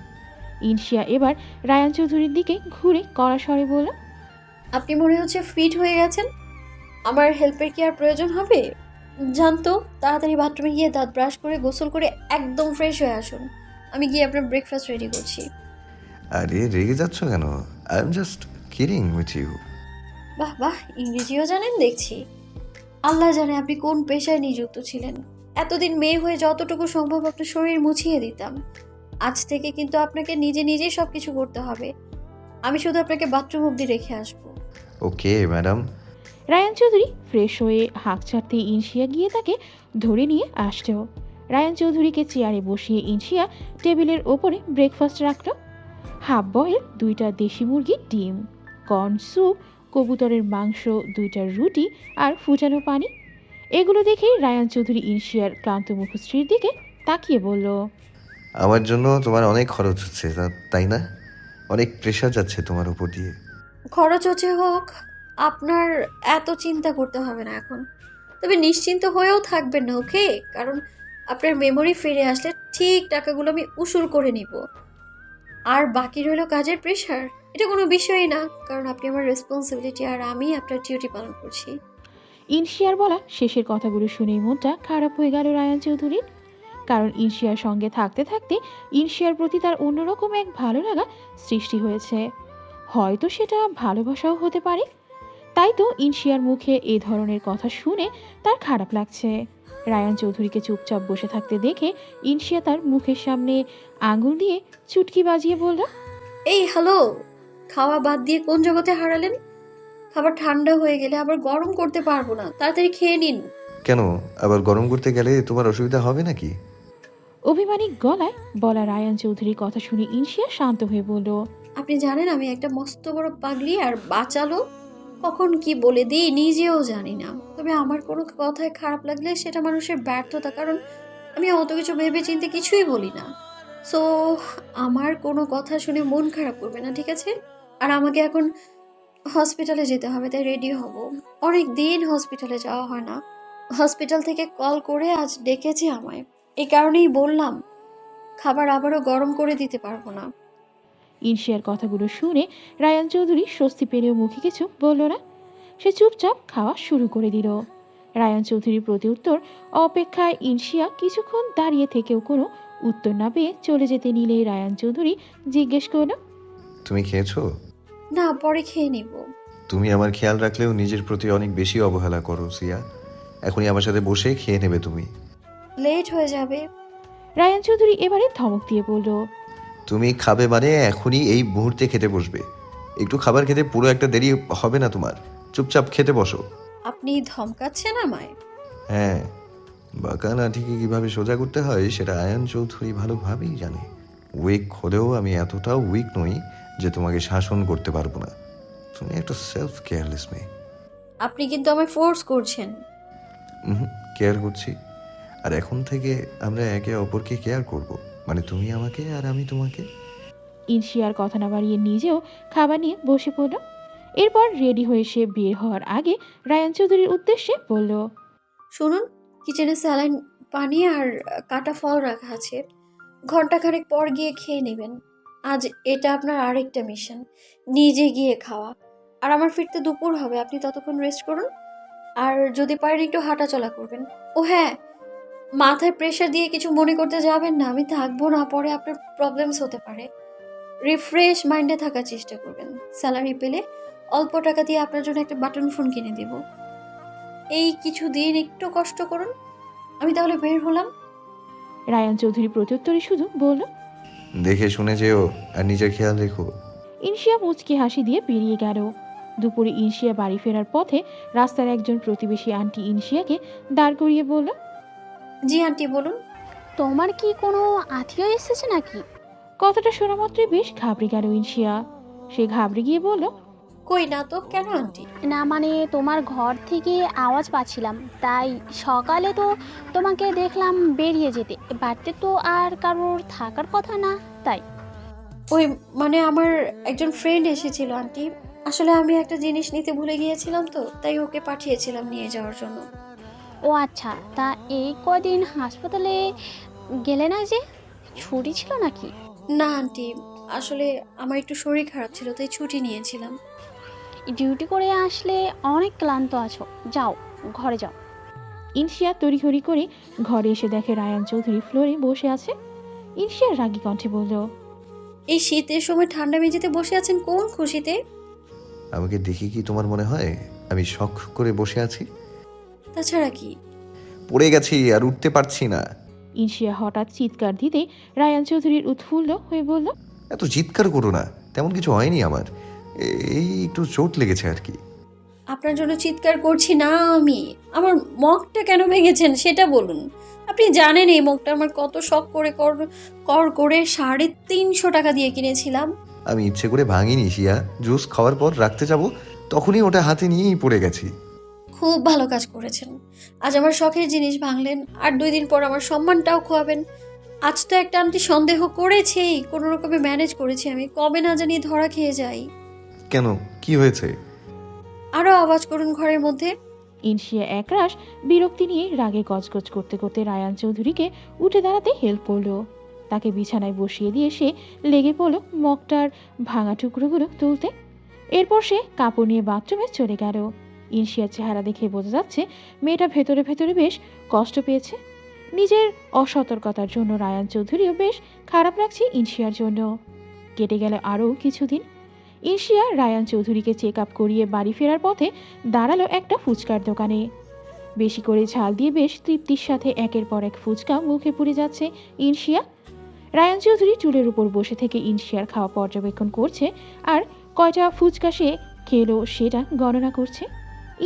ইনশিয়া এবার রায়ান চৌধুরীর দিকে ঘুরে কড়া স্বরে বলল। আপনি মনে হচ্ছে ফিট হয়ে গেছেন। আমার হেল্পের কি আর প্রয়োজন হবে? জানতো, তাড়াতাড়ি বাথরুমে গিয়ে দাঁত ব্রাশ করে গোসল করে একদম ফ্রেশ হয়ে আসুন। আমি গিয়ে আপনার ব্রেকফাস্ট রেডি করছি। আরে রেগে যাচ্ছ কেন? I am just kidding with you. বাহ বাহ, ইংরেজিও জানেন দেখছি। আল্লাহ জানে আপনি কোন পেশায় নিযুক্ত ছিলেন। এতদিন মেয়ে হয়ে যতটুকু সম্ভব আপনার শরীর মুছিয়ে দিতাম। আজ থেকে কিন্তু আপনাকে নিজে নিজেই সব কিছু করতে হবে। আমি শুধু আপনাকে বাথরুম অবধি রেখে আসবো। Okay madam. Rayan Chowdhury fresh হয়ে হাঁক ছাড়তে ইনশিয়া গিয়ে তাকে ধরে নিয়ে আসলো। রায়ান চৌধুরীকে চেয়ারে বসিয়ে ইনশিয়া টেবিলের ওপরে ব্রেকফাস্ট রাখলো। হাফ বয়েল 2টা দেশি মুরগির ডিম, কর্ন স্যুপ, কবুতরের মাংস, 2টা রুটি আর ফুটানো পানি। এগুলো দেখে রায়ান চৌধুরী ইনশিয়ার ক্লান্ত মুখশ্রীর দিকে তাকিয়ে বলল। আমার জন্য তোমার অনেক খরচ হচ্ছে, তাই না? অনেক প্রেশার যাচ্ছে তোমার উপর দিয়ে। খরচ হচ্ছে হোক, আপনার এত চিন্তা করতে হবে না এখন। তবে নিশ্চিন্ত হয়েও থাকবেন না, ওকে? কারণ আপনার মেমোরি ফিরে আসলে ঠিক টাকাগুলো আমি উসুল করে নিব। আর বাকি রইল কাজের প্রেশার, এটা কোনো বিষয়ই না, কারণ আপনি আমার রেসপন্সিবিলিটি আর আমি আপনার ডিউটি পালন করছি। ইনশিয়ার বলা শেষের কথাগুলো শুনেই মনটা খারাপ হয়ে গেল রায়ান চৌধুরীর। কারণ ইনশিয়ার সঙ্গে থাকতে থাকতে ইনশিয়ার প্রতি তার অন্যরকম এক ভালো লাগা সৃষ্টি হয়েছে। হয়তো সেটা ভালোবাসাও হতে পারে। তাই তো ইনশিয়ার মুখে এ ধরনের কথা শুনে তার খারাপ লাগছে। রায়ান চৌধুরীকে চুপচাপ বসে থাকতে দেখে ইনশিয়া তার মুখের সামনে আঙুল দিয়ে চুটকি বাজিয়ে বলল। এই হ্যালো, খাওয়া বাদ দিয়ে কোন জগতে হারালেন? খাবার ঠান্ডা হয়ে গেলে আবার গরম করতে পারবো না, তাড়াতাড়ি খেয়ে নিন। কেন, আবার গরম করতে গেলে তোমার অসুবিধা হবে নাকি? অভিমানী গলায় বলা রায়ান চৌধুরীর কথা শুনে ইনশিয়া শান্ত হয়ে বলল। আপনি জানেন আমি একটা মস্ত বড় পাগলি আর বাঁচালো। কখন কি বলে দিই নিজেও জানি না। তবে আমার কোনো কথায় খারাপ লাগলে সেটা মানুষের ব্যর্থতা, কারণ আমি অত কিছু ভেবে চিন্তে কিছুই বলি না। সো আমার কোনো কথা শুনে মন খারাপ করবে না, ঠিক আছে? আর আমাকে এখন হসপিটালে যেতে হবে, তাই রেডি হব। অনেক দিন হসপিটালে যাওয়া হয় না। হসপিটাল থেকে কল করে আজ ডেকেছে আমায়, এই কারণেই বললাম খাবার আবারও গরম করে দিতে পারবো না। ইনশিয়ার কথাগুলো শুনে রায়ান চৌধুরী স্বস্তি পেলেও মুখে কিছু বলল না। সে চুপচাপ খাওয়া শুরু করে দিল। রায়ান চৌধুরীর প্রতি উত্তর অপেক্ষায় ইনশিয়া কিছুক্ষণ দাঁড়িয়ে থেকেও কোনো উত্তর না পেয়ে চলে যেতে নিলেই রায়ান চৌধুরী জিজ্ঞেস করল। তুমি খেয়েছো? না, পরে খেয়ে নিব। তুমি আমার খেয়াল রাখলেও নিজের প্রতি অনেক বেশি অবহেলা করো সিয়া। এখনই আমার সাথে বসে খেয়ে নেবে তুমি। লেট হয়ে যাবে। রায়ান চৌধুরী এবারে ধমক দিয়ে বলল। তুমি খাবে মানে এখনই এই মুহূর্তে খেতে বসবে। একটু খাবার খেতে পুরো একটা দেরি হবে না তোমার। চুপচাপ খেতে বসো। আপনি ধমকাচ্ছেন আমায়? হ্যাঁ, বাঁকা লাঠিকে কিভাবে সোজা করতে হয় সেটা আয়ান চৌধুরী ভালোভাবেই জানে। উইক হলেও আমি এতটাও উইক নই যে তোমাকে শাসন করতে পারবো না। তুমি একটা সেলফ কেয়ারলেস মেয়ে। আপনি কিন্তু আমায় ফোর্স করছেন। কেয়ার করছি, আর এখন থেকে আমরা একে অপরকে কেয়ার করব, মানে তুমি আমাকে আর আমি তোমাকে। ইনশিয়ার কথা না বাড়িয়ে নিজেও খাবার নিয়ে বসে পড়ল। এরপর রেডি হয়ে সে বের হওয়ার আগে রায়ান চৌধুরীর উদ্দেশ্যে বলল, শুনুন, কিচেনে স্যালাইন, পানি আর কাটা ফল রাখা আছে, ঘন্টাখানেক পর গিয়ে খেয়ে নেবেন। আজ এটা আপনার আরেকটা মিশন, নিজে গিয়ে খাওয়া। আর আমার ফিরতে দুপুর হবে, আপনি ততক্ষণ রেস্ট করুন। আর যদি পারেন একটু হাঁটাচলা করবেন। ও হ্যাঁ, মাথায় প্রেশার দিয়ে কিছু মনে করতে যাবেন না, আমি থাকবো না, পরে আপনার প্রবলেমস হতে পারে। রিফ্রেশ মাইন্ডে থাকার চেষ্টা করবেন। স্যালারি পেলে অল্প টাকা দিয়ে আপনার জন্য একটা বাটন ফোন কিনে দেব। এই কিছুদিন একটু কষ্ট করুন। আমি তাহলে বের হলাম। রায়ান চৌধুরী প্রত্যুত্তরে শুধু বলল, দেখে শুনে যেও আর নিজের খেয়াল রেখো। ইনশিয়া মুচকি হাসি দিয়ে বেরিয়ে গেল। দুপুরে ইনশিয়া বাড়ি ফেরার পথে রাস্তার একজন প্রতিবেশী আন্টি ইনশিয়াকে দাঁড় করিয়ে বলল, জি আন্টি, বলুন। তোমার কি কোনো আত্মীয় এসেছে নাকি? কথাটা শোনা মাত্রই বেশ ঘাবড়ে গেল ইনশিয়া। সে ঘাবড়ে গিয়ে বলল, কই না তো, কেন আন্টি? না মানে তোমার ঘর থেকে আওয়াজ পাচ্ছিলাম, তাই সকালে তো তোমাকে দেখলাম বেরিয়ে যেতে। বাড়িতে তো আর কারোর থাকার কথা না, তাই। ওই মানে আমার একজন ফ্রেন্ড এসেছিল আন্টি। আসলে আমি একটা জিনিস নিতে ভুলে গিয়েছিলাম, তো তাই ওকে পাঠিয়েছিলাম নিয়ে যাওয়ার জন্য। ও আচ্ছা, তা এই কদিন হাসপাতালে গেলে না যে? ছুটি ছিল নাকি? না আন্টি, আসলে আমার একটু শরীর খারাপ ছিল, তাই ছুটি নিয়েছিলাম। ডিউটি করে আসলে অনেক ক্লান্ত আছো, যাও ঘরে যাও। ইনশিয়া তড়িঘড়ি করে ঘরে এসে দেখে রায়ান চৌধুরী ফ্লোরে বসে আছে। ইনশিয়া রাগী কণ্ঠে বলল, এই শীতের সময় ঠান্ডা মেঝেতে বসে আছেন কোন খুশিতে? আমাকে দেখি কি তোমার মনে হয় আমি শখ করে বসে আছি? তাছাড়া কি? পড়ে গেছি আর উঠতে পারছি না। ইনশিয়া হঠাৎ চিৎকার দিতে রায়ান চৌধুরীর উৎফুল্ল হয়ে বলল, এত চিৎকার করো না, তেমন কিছু হয়নি আমার, এই একটু চোট লেগেছে আর কি। আপনার জন্য চিৎকার করছি না আমি, আমার মগটা কেন ভেঙেছেন সেটা বলুন। আপনি জানেন এই মগটা আমার কত শখ করে কর করে 350 টাকা দিয়ে কিনেছিলাম। আমি ইচ্ছে করে ভাঙিনি শিয়া, জুস খাওয়ার পর রাখতে যাব তখনই ওটা হাতে নিয়েই পড়ে গেছি। খুব ভালো কাজ করেছেন। আজ আমার শখের জিনিস ভাঙলেন, আর 2 দিন পর আমার সম্মানটাও খোয়াবেন। আজ তো একটা আন্টি সন্দেহ করেছেই, কোনো রকমে ম্যানেজ করেছি আমি, কবে না জানি ধরা খেয়ে যাই। কেন, কি হয়েছে? আরও আওয়াজ করুন ঘরের মধ্যে। ইনশিয়া একরাশ বিরক্তি নিয়ে রাগে গজগজ করতে করতে রায়ান চৌধুরীকে উঠে দাঁড়াতে হেল্প করলো। তাকে বিছানায় বসিয়ে দিয়ে সে লেগে পড়ল মগটার ভাঙা টুকরোগুলো তুলতে। এরপর সে কাপড় নিয়ে বাথরুমে চলে গেল। ইনশিয়ার চেহারা দেখে বোঝা যাচ্ছে মেয়েটা ভেতরে ভেতরে বেশ কষ্ট পেয়েছে। নিজের অসতর্কতার জন্য রায়ান চৌধুরীও বেশ খারাপ লাগছে ইনশিয়ার জন্য। কেটে গেল আরও কিছুদিন। ইনশিয়া রায়ান চৌধুরীকে চেক আপ করিয়ে বাড়ি ফেরার পথে দাঁড়ালো একটা ফুচকার দোকানে। বেশি করে ঝাল দিয়ে বেশ তৃপ্তির সাথে একের পর এক ফুচকা মুখে পুড়ে যাচ্ছে ইনশিয়া। রায়ান চৌধুরী চুলের উপর বসে থেকে ইনশিয়ার খাওয়া পর্যবেক্ষণ করছে আর কয়টা ফুচকা সে খেলো সেটা গণনা করছে।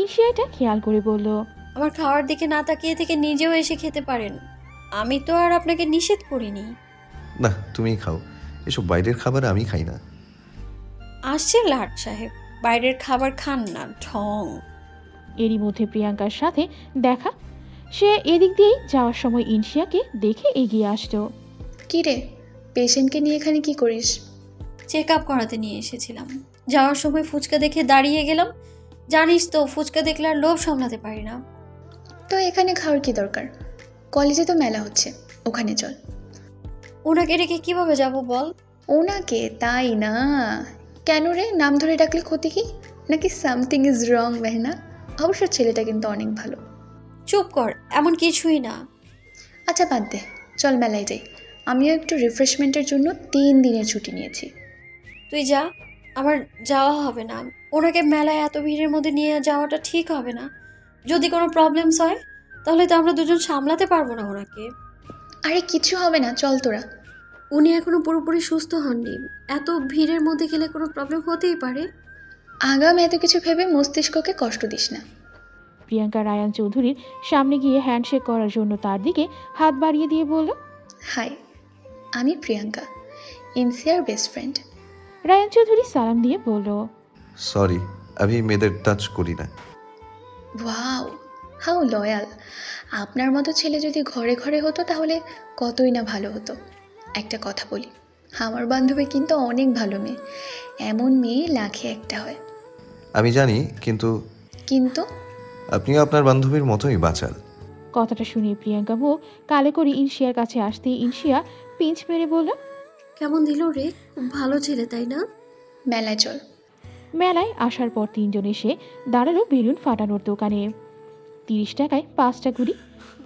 ইনশিয়া এটা খেয়াল করে বলল, আমার খাওয়ার দিকে না তাকিয়ে থেকে নিজেও এসে খেতে পারেন, আমি তো আর আপনাকে নিষেধ করিনি। না, তুমিই খাও, এসব বাইরের খাবার আমি খাই না। আসছে লাট সাহেব, বাইরের খাবার খান না, ঢং। এরই মধ্যে প্রিয়াঙ্কার সাথে দেখা। সে এদিক দিয়েই যাওয়ার সময় ইনশিয়াকে দেখে এগিয়ে আসতো। কি রে, পেশেন্টকে নিয়ে এখানে কি করিস? চেক আপ করাতে নিয়ে এসেছিলাম, যাওয়ার সময় ফুচকা দেখে দাঁড়িয়ে গেলাম। জানিস তো ফুচকা দেখলে আর লোভ সামলাতে পারি না। তো এখানে খাওয়ার কি দরকার? কলেজে তো মেলা হচ্ছে, ওখানে চল। ওনাকে রেখে কিভাবে যাব বল? ওনাকে? তাই না, কেন রে, নাম ধরে ডাকলে ক্ষতি কি? নাকি সামথিং ইজ রং মেহনা? অবশ্য ছেলেটা কিন্তু অনেক ভালো। চুপ কর, এমন কিছুই না। আচ্ছা বাদ দে, চল মেলায় যাই। আমিও একটু রিফ্রেশমেন্টের জন্য 3 দিনের ছুটি নিয়েছি। তুই যা, আমার যাওয়া হবে না। ওনাকে মেলায় এত ভিড়ের মধ্যে নিয়ে যাওয়াটা ঠিক হবে না। যদি কোনো প্রবলেমস হয় তাহলে তো আমরা দুজন সামলাতে পারবো না ওনাকে। আরে কিছু হবে না, চল তোরা। উনি এখনো পুরোপুরি সুস্থ হননি, এত ভিড়ের মধ্যে গেলে কোনো প্রবলেম হতেই পারে। আগাম এত কিছু ভেবে মস্তিষ্ককে কষ্ট দিস না। প্রিয়াঙ্কা রায়ান চৌধুরীর সামনে গিয়ে হ্যান্ডশেক করার জন্য তার দিকে হাত বাড়িয়ে দিয়ে বলল, হাই, আমি প্রিয়াঙ্কা, ইনসিয়ার বেস্ট ফ্রেন্ড। রায়ান চৌধুরী সালাম দিয়ে বলল, সরি, আমি মেয়েদের টাচ করি না। Wow, how loyal. আপনার মতো ছেলে যদি ঘরে ঘরে হতো তাহলে কতই না ভালো হতো। একটা কথা বলি, আমার বান্ধবী কিন্তু অনেক ভালো মেয়ে, এমন মেয়ে লাখে একটা হয়। আমি জানি, কিন্তু কিন্তু আপনিও আপনার বান্ধবীর মতোই বাচাল। কথাটা শুনে প্রিয়াঙ্কা মুখ কালে করে ইনশিয়ার কাছে আসতেই ইনশিয়া পিঞ্চ মেরে বলল, কেমন দিল রে? খুব ভালো ছেলে তাই না? মেলায় চল। মেলায় আসার পর তিনজন এসে দাঁড়ালো বেলুন ফাটানোর দোকানে। 30 টাকায় 5টা গুলি,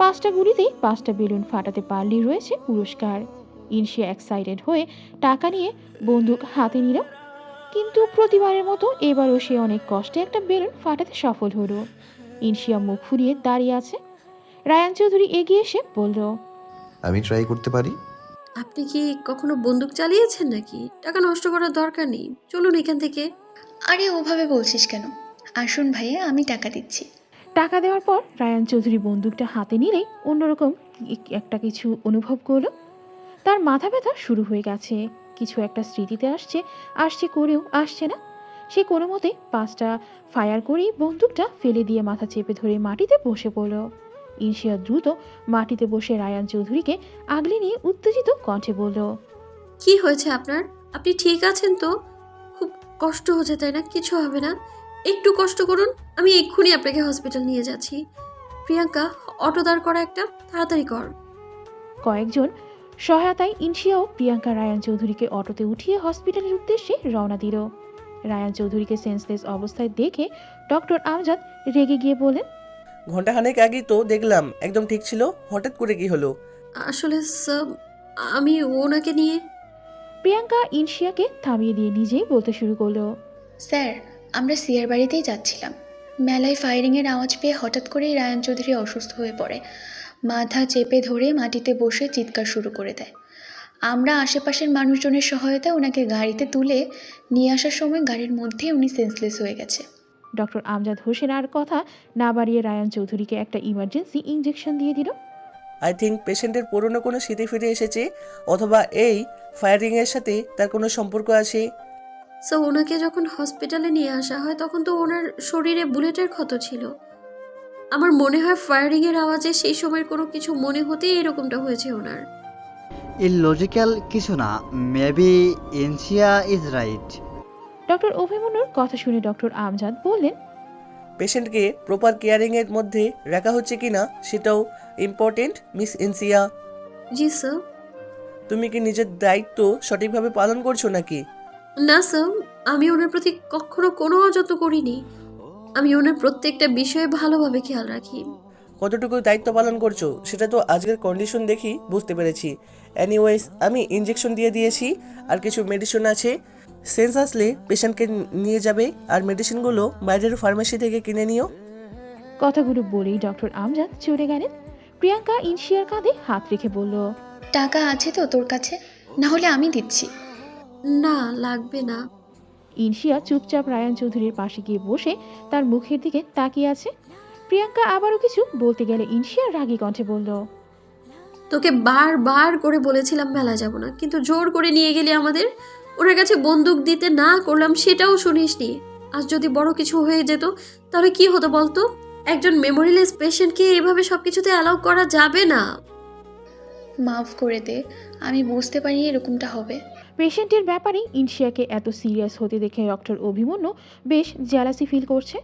5টা গুলিতেই 5টা বেলুন ফাটাতে পারলেই রয়েছে পুরস্কার। ইনশিয়া এক্সাইটেড হয়ে টাকা নিয়ে বন্দুক হাতে নিল, কিন্তু প্রতিবারের মতো এবারও সে অনেক কষ্টে একটা বেলুন ফাটাতে সফল হলো। ইনশিয়া মুখ ফুরিয়ে দাঁড়িয়ে আছে। রায়ান চৌধুরী এগিয়ে এসে বলল, আমি ট্রাই করতে পারি? আপনি কি কখনো বন্দুক চালিয়েছেন নাকি? টাকা নষ্ট করার দরকার নেই, চলুন এখান থেকে। আরে ওভাবে বলছিস কেন? আসুন ভাইয়া, আমি টাকা দিচ্ছি। টাকা দেওয়ার পর রায়ান চৌধুরী বন্দুকটা হাতে নিলেই অন্যরকম একটা কিছু অনুভব করলো। তার মাথা ব্যথা শুরু হয়ে গেছে, কিছু একটা স্মৃতিতে আসছে করেও আসছে না। সে কোনো মতে 5টা ফায়ার করেই বন্দুকটা ফেলে দিয়ে মাথা চেপে ধরে মাটিতে বসে পড়ল। ইনশিয়া দ্রুত মাটিতে বসে রায়ান চৌধুরীকে আগলে নিয়ে উত্তেজিত কণ্ঠে বলল, কি হয়েছে আপনার? আপনি ঠিক আছেন তো? খুব কষ্ট হচ্ছে তাই না? কিছু হবে না, একটু কষ্ট করুন, আমি এক্ষুনি আপনাকে হসপিটাল নিয়ে যাচ্ছি। প্রিয়াঙ্কা, অটো দাঁড় করা একটা, তাড়াতাড়ি কর। কয়েকজন সহায়তায় ইনশিয়া ও প্রিয়াঙ্কা রায়ান চৌধুরীকে অটোতে উঠিয়ে হসপিটালের উদ্দেশ্যে রওনা দিল। রায়ান চৌধুরীকে সেন্সলেস অবস্থায় দেখে ডক্টর আমজাদ রেগে গিয়ে বলেন, ঘন্টাখানেক আগেই তো দেখলাম একদম ঠিক ছিল, হঠাৎ করে কি হলো? আসলে স্যার, আমি ওনাকে নিয়ে। প্রিয়াঙ্কা ইনশিয়াকে থামিয়ে দিয়ে নিজেই বলতে শুরু করলো, স্যার, আমরা সিয়ার বাড়িতেই যাচ্ছিলাম। মেলায় ফায়ারিংয়ের আওয়াজ পেয়ে হঠাৎ করেই রায়ান চৌধুরী অসুস্থ হয়ে পড়ে, মাথা চেপে ধরে মাটিতে বসে চিৎকার শুরু করে দেয়। আমরা আশেপাশের মানুষজনের সহায়তায় ওনাকে গাড়িতে তুলে নিয়ে আসার সময় গাড়ির মধ্যেই উনি সেন্সলেস হয়ে গেছে। ডক্টর আমজাদ হোসেন আর কথা না বাড়িয়ে রায়ান চৌধুরীকে একটা ইমার্জেন্সি ইনজেকশন দিয়ে দিল। আই থিঙ্ক পেশেন্টের পুরনো কোনো স্মৃতি ফিরে এসেছে, অথবা এই ফায়ারিংয়ের সাথে তার কোনো সম্পর্ক আছে। সো ওনাকে যখন হসপিটালে নিয়ে আসা হয় তখন তো ওনার শরীরে বুলেটের ক্ষত ছিল। আমার মনে হয় ফায়ারিংয়ের আওয়াজে সেই সময়ের কোনো কিছু মনে হতেই এরকমটা হয়েছে ওনার। ইললজিক্যাল কিছু না, maybe Inshiya is right. Doctor অভিমন্যুর কথা শুনে ডক্টর আমজাদ বললেন, পেশেন্টকে প্রপার কেয়ারিংয়ের মধ্যে রাখা হচ্ছে কিনা সেটাও ইম্পর্টেন্ট, মিস ইনসিয়া। জি স্যার। তুমি কি নিজের দায়িত্ব সঠিকভাবে পালন করছো নাকি? না স্যার, আমি ওনার প্রতি কখনো কোনো অযত্ন করিনি। আমি ওনার প্রত্যেকটা বিষয়ে ভালোভাবে খেয়াল রাখি। কতটুকু দায়িত্ব পালন করছো সেটা তো আজকের কন্ডিশন দেখি বুঝতে পেরেছি। এনিওয়েজ, আমি ইনজেকশন দিয়ে দিয়েছি, আর কিছু মেডিসিন আছে। সেন্স আসলে পেশেন্টকে নিয়ে যাবে, আর মেডিসিনগুলো বাইরের ফার্মেসি থেকে কিনে নিও। কথাগুলো বলেই ডক্টর আমজাদ চলে গেলেন। প্রিয়াঙ্কা ইনশিয়ার কাঁধে হাত রেখে বলল, টাকা আছে তো তোর কাছে? না হলে আমি দিচ্ছি। না, লাগবে না। ইনশিয়া চুপচাপ রায়ান চৌধুরীর পাশে গিয়ে বসে তার মুখের দিকে তাকিয়ে আছে। প্রিয়াঙ্কা আবারও কিছু বলতে গেলে ইনশিয়া রাগী কণ্ঠে বলল, তোকে বারবার করে বলেছিলাম মেলা যাব না, কিন্তু জোর করে নিয়ে গেলি আমাদের। ওনার কাছে বন্দুক দিতে না করলাম সেটাও শুনিসনি। আজ যদি বড় কিছু হয়ে যেত তাহলে কি হতো বলতো? একজন মেমোরিলেস পেশেন্টকে এভাবে সবকিছুতে অ্যালাউ করা যাবে না। মাফ করে দে, আমি বুঝতে পারি এরকমটা হবে। পেশেন্টের ব্যাপারে ইনশিয়াকে এত সিরিয়াস হতে দেখে ডক্টর অভিমন্যু বেশ জেলাসি ফিল করছে।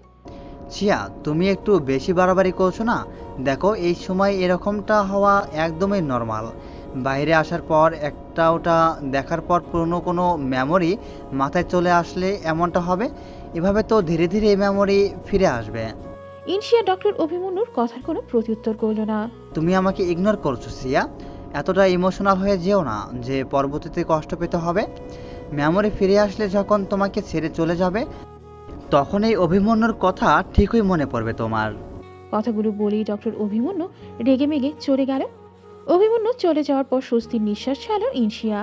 শিয়া, তুমি একটু বেশি বাড়াবাড়ি করছো না? দেখো, এই সময় এরকমটা হওয়া একদমই নর্মাল। বাইরে আসার পর ওটা দেখার পর পুরনো কোনো মেমোরি মাথায় চলে আসলে এমনটা হবে। এভাবে তো ধীরে ধীরে এই মেমোরি ফিরে আসবে। ইনশিয়া ডক্টর অভিমন্যুর কথার কোনো প্রত্যুত্তর করল না। তুমি আমাকে ইগনোর করছো শিয়া, এতটা ইমোশনাল হয়ে যেও না যে পরবর্তীতে কষ্ট পেতে হবে। মেমোরি ফিরে আসলে যখন তোমাকে ছেড়ে চলে যাবে তখন এই অভিমন্যুর কথা ঠিকই মনে পড়বে তোমার। কথাগুলো বলেই ডক্টর অভিমন্যু রেগে মেগে চলে গেল। অভিমন্যু চলে যাওয়ার পর স্বস্তির নিঃশ্বাস ছাড়ল ইনশিয়া।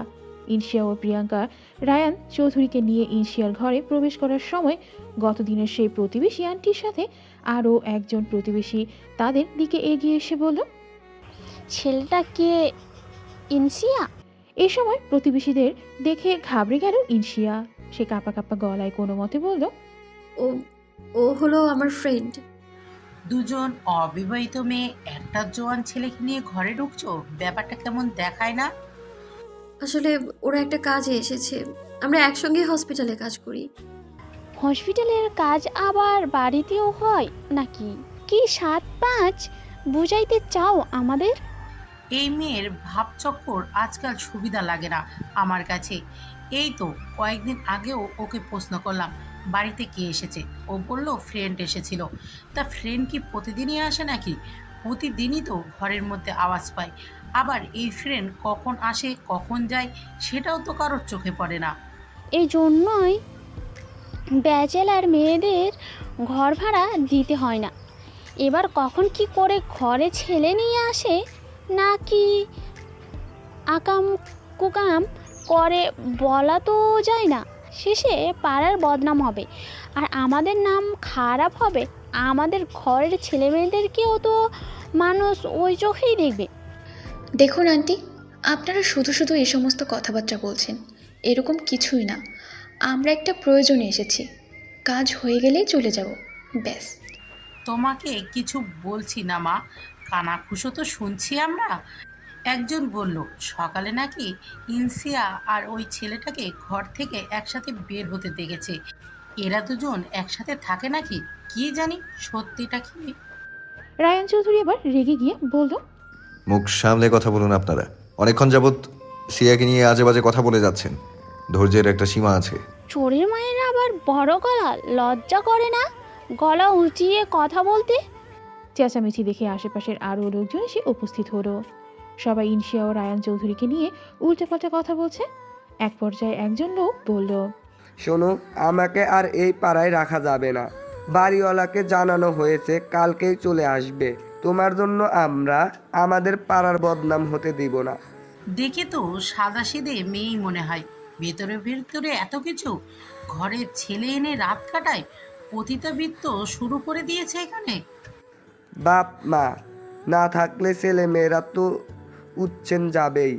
ইনশিয়া ও প্রিয়াঙ্কা রায়ান চৌধুরীকে নিয়ে ইনশিয়ার ঘরে প্রবেশ করার সময় গতদিনের সেই প্রতিবেশী আন্টির সাথে আরও একজন প্রতিবেশী তাদের দিকে এগিয়ে এসে বলল, ছেলেটা কে? ইনসিয়া? এ সময় প্রতিবেশীদের দেখে ঘাবড়ে গেল ইনসিয়া। সে কাঁপা কাঁপা গলায় কোনো মতে বলল, ও ও হলো আমার ফ্রেন্ড। দুজন অবিবাহিত মেয়ে একটা জোয়ান ছেলেকে নিয়ে ঘরে ঢুকছো, ব্যাপারটা কেমন দেখায় না? আসলে ওরা একটা কাজে এসেছে, আমরা একসঙ্গে হসপিটালে কাজ করি। হসপিটালের কাজ আবার বাড়িতেও হয় নাকি? কি 7-5 বুঝাইতে চাও আমাদের? এই মেয়ের ভাবচক্কর আজকাল সুবিধা লাগে না আমার কাছে। এই তো কয়েকদিন আগেও ওকে প্রশ্ন করলাম বাড়িতে কে এসেছে, ও বলল ফ্রেন্ড এসেছিল। তা ফ্রেন্ড কি প্রতিদিনই আসে নাকি? প্রতিদিনই তো ঘরের মধ্যে আওয়াজ পাই। আবার এই ফ্রেন্ড কখন আসে কখন যায় সেটাও তো কারোর চোখে পড়ে না। এই জন্যই ব্যাচেলার মেয়েদের ঘর ভাড়া দিতে হয় না। এবার কখন কি করে ঘরে ছেলে নিয়ে আসে নাকি আকাম কুকাম করে বলা তো যায় না। শেষে পাড়ার বদনাম হবে আর আমাদের নাম খারাপ হবে। আমাদের ঘরের ছেলে মেয়েদেরকেও তো মানুষ ওই চোখেই দেখবে। দেখুন আন্টি, আপনারা শুধু শুধু এই সমস্ত কথাবার্তা বলছেন। এরকম কিছুই না, আমরা একটা প্রয়োজনে এসেছি, কাজ হয়ে গেলেই চলে যাব, ব্যাস। তোমাকে কিছু বলছি না মা, কানাঘুষো তো শুনছি আমরা। একজন বলল সকালে নাকি ইনসিয়া আর ওই ছেলেটাকে ঘর থেকে একসাথে বের হতে দেখেছে। এরা দুজন একসাথে থাকে নাকি কি জানি, সত্যিটা কি? রায়ান চৌধুরী এবার রেগে গিয়ে বলল, মুখ সামলে কথা বলুন আপনারা। অনেকক্ষণ যাবৎ সিয়াকে নিয়ে আজে বাজে কথা বলে যাচ্ছেন। ধৈর্যের একটা সীমা আছে। চোরের মায়ের আবার বড় গলা, লজ্জা করে না গলা উঁচিয়ে কথা বলতে? চেঁচামেচি দেখে আশেপাশের আরও লোকজন এসে উপস্থিত হলো। সবাই ইনসিয়া ও রায়ান চৌধুরীকে নিয়ে উল্টাপাল্টা কথা বলছে। এক পর্যায়ে একজন লোক বলল, শোনো, আমাকে আর এই পাড়ায় রাখা যাবে না। বাড়িওয়ালাকে জানানো হয়েছে কালকেই চলে আসবে। তোমার জন্য আমরা আমাদের পাড়ার বদনাম হতে দিব না। দেখে তো সাদাসিধে মেয়েই মনে হয়, ভেতরে ভেতরে এত কিছু। ঘরে ছেলে এনে রাত কাটায়, পতিতাবৃত্ত শুরু করে দিয়েছে এখানে। বাপ মা না থাকলে ছেলে মেয়েরা তো উচ্ছেন যাবেই।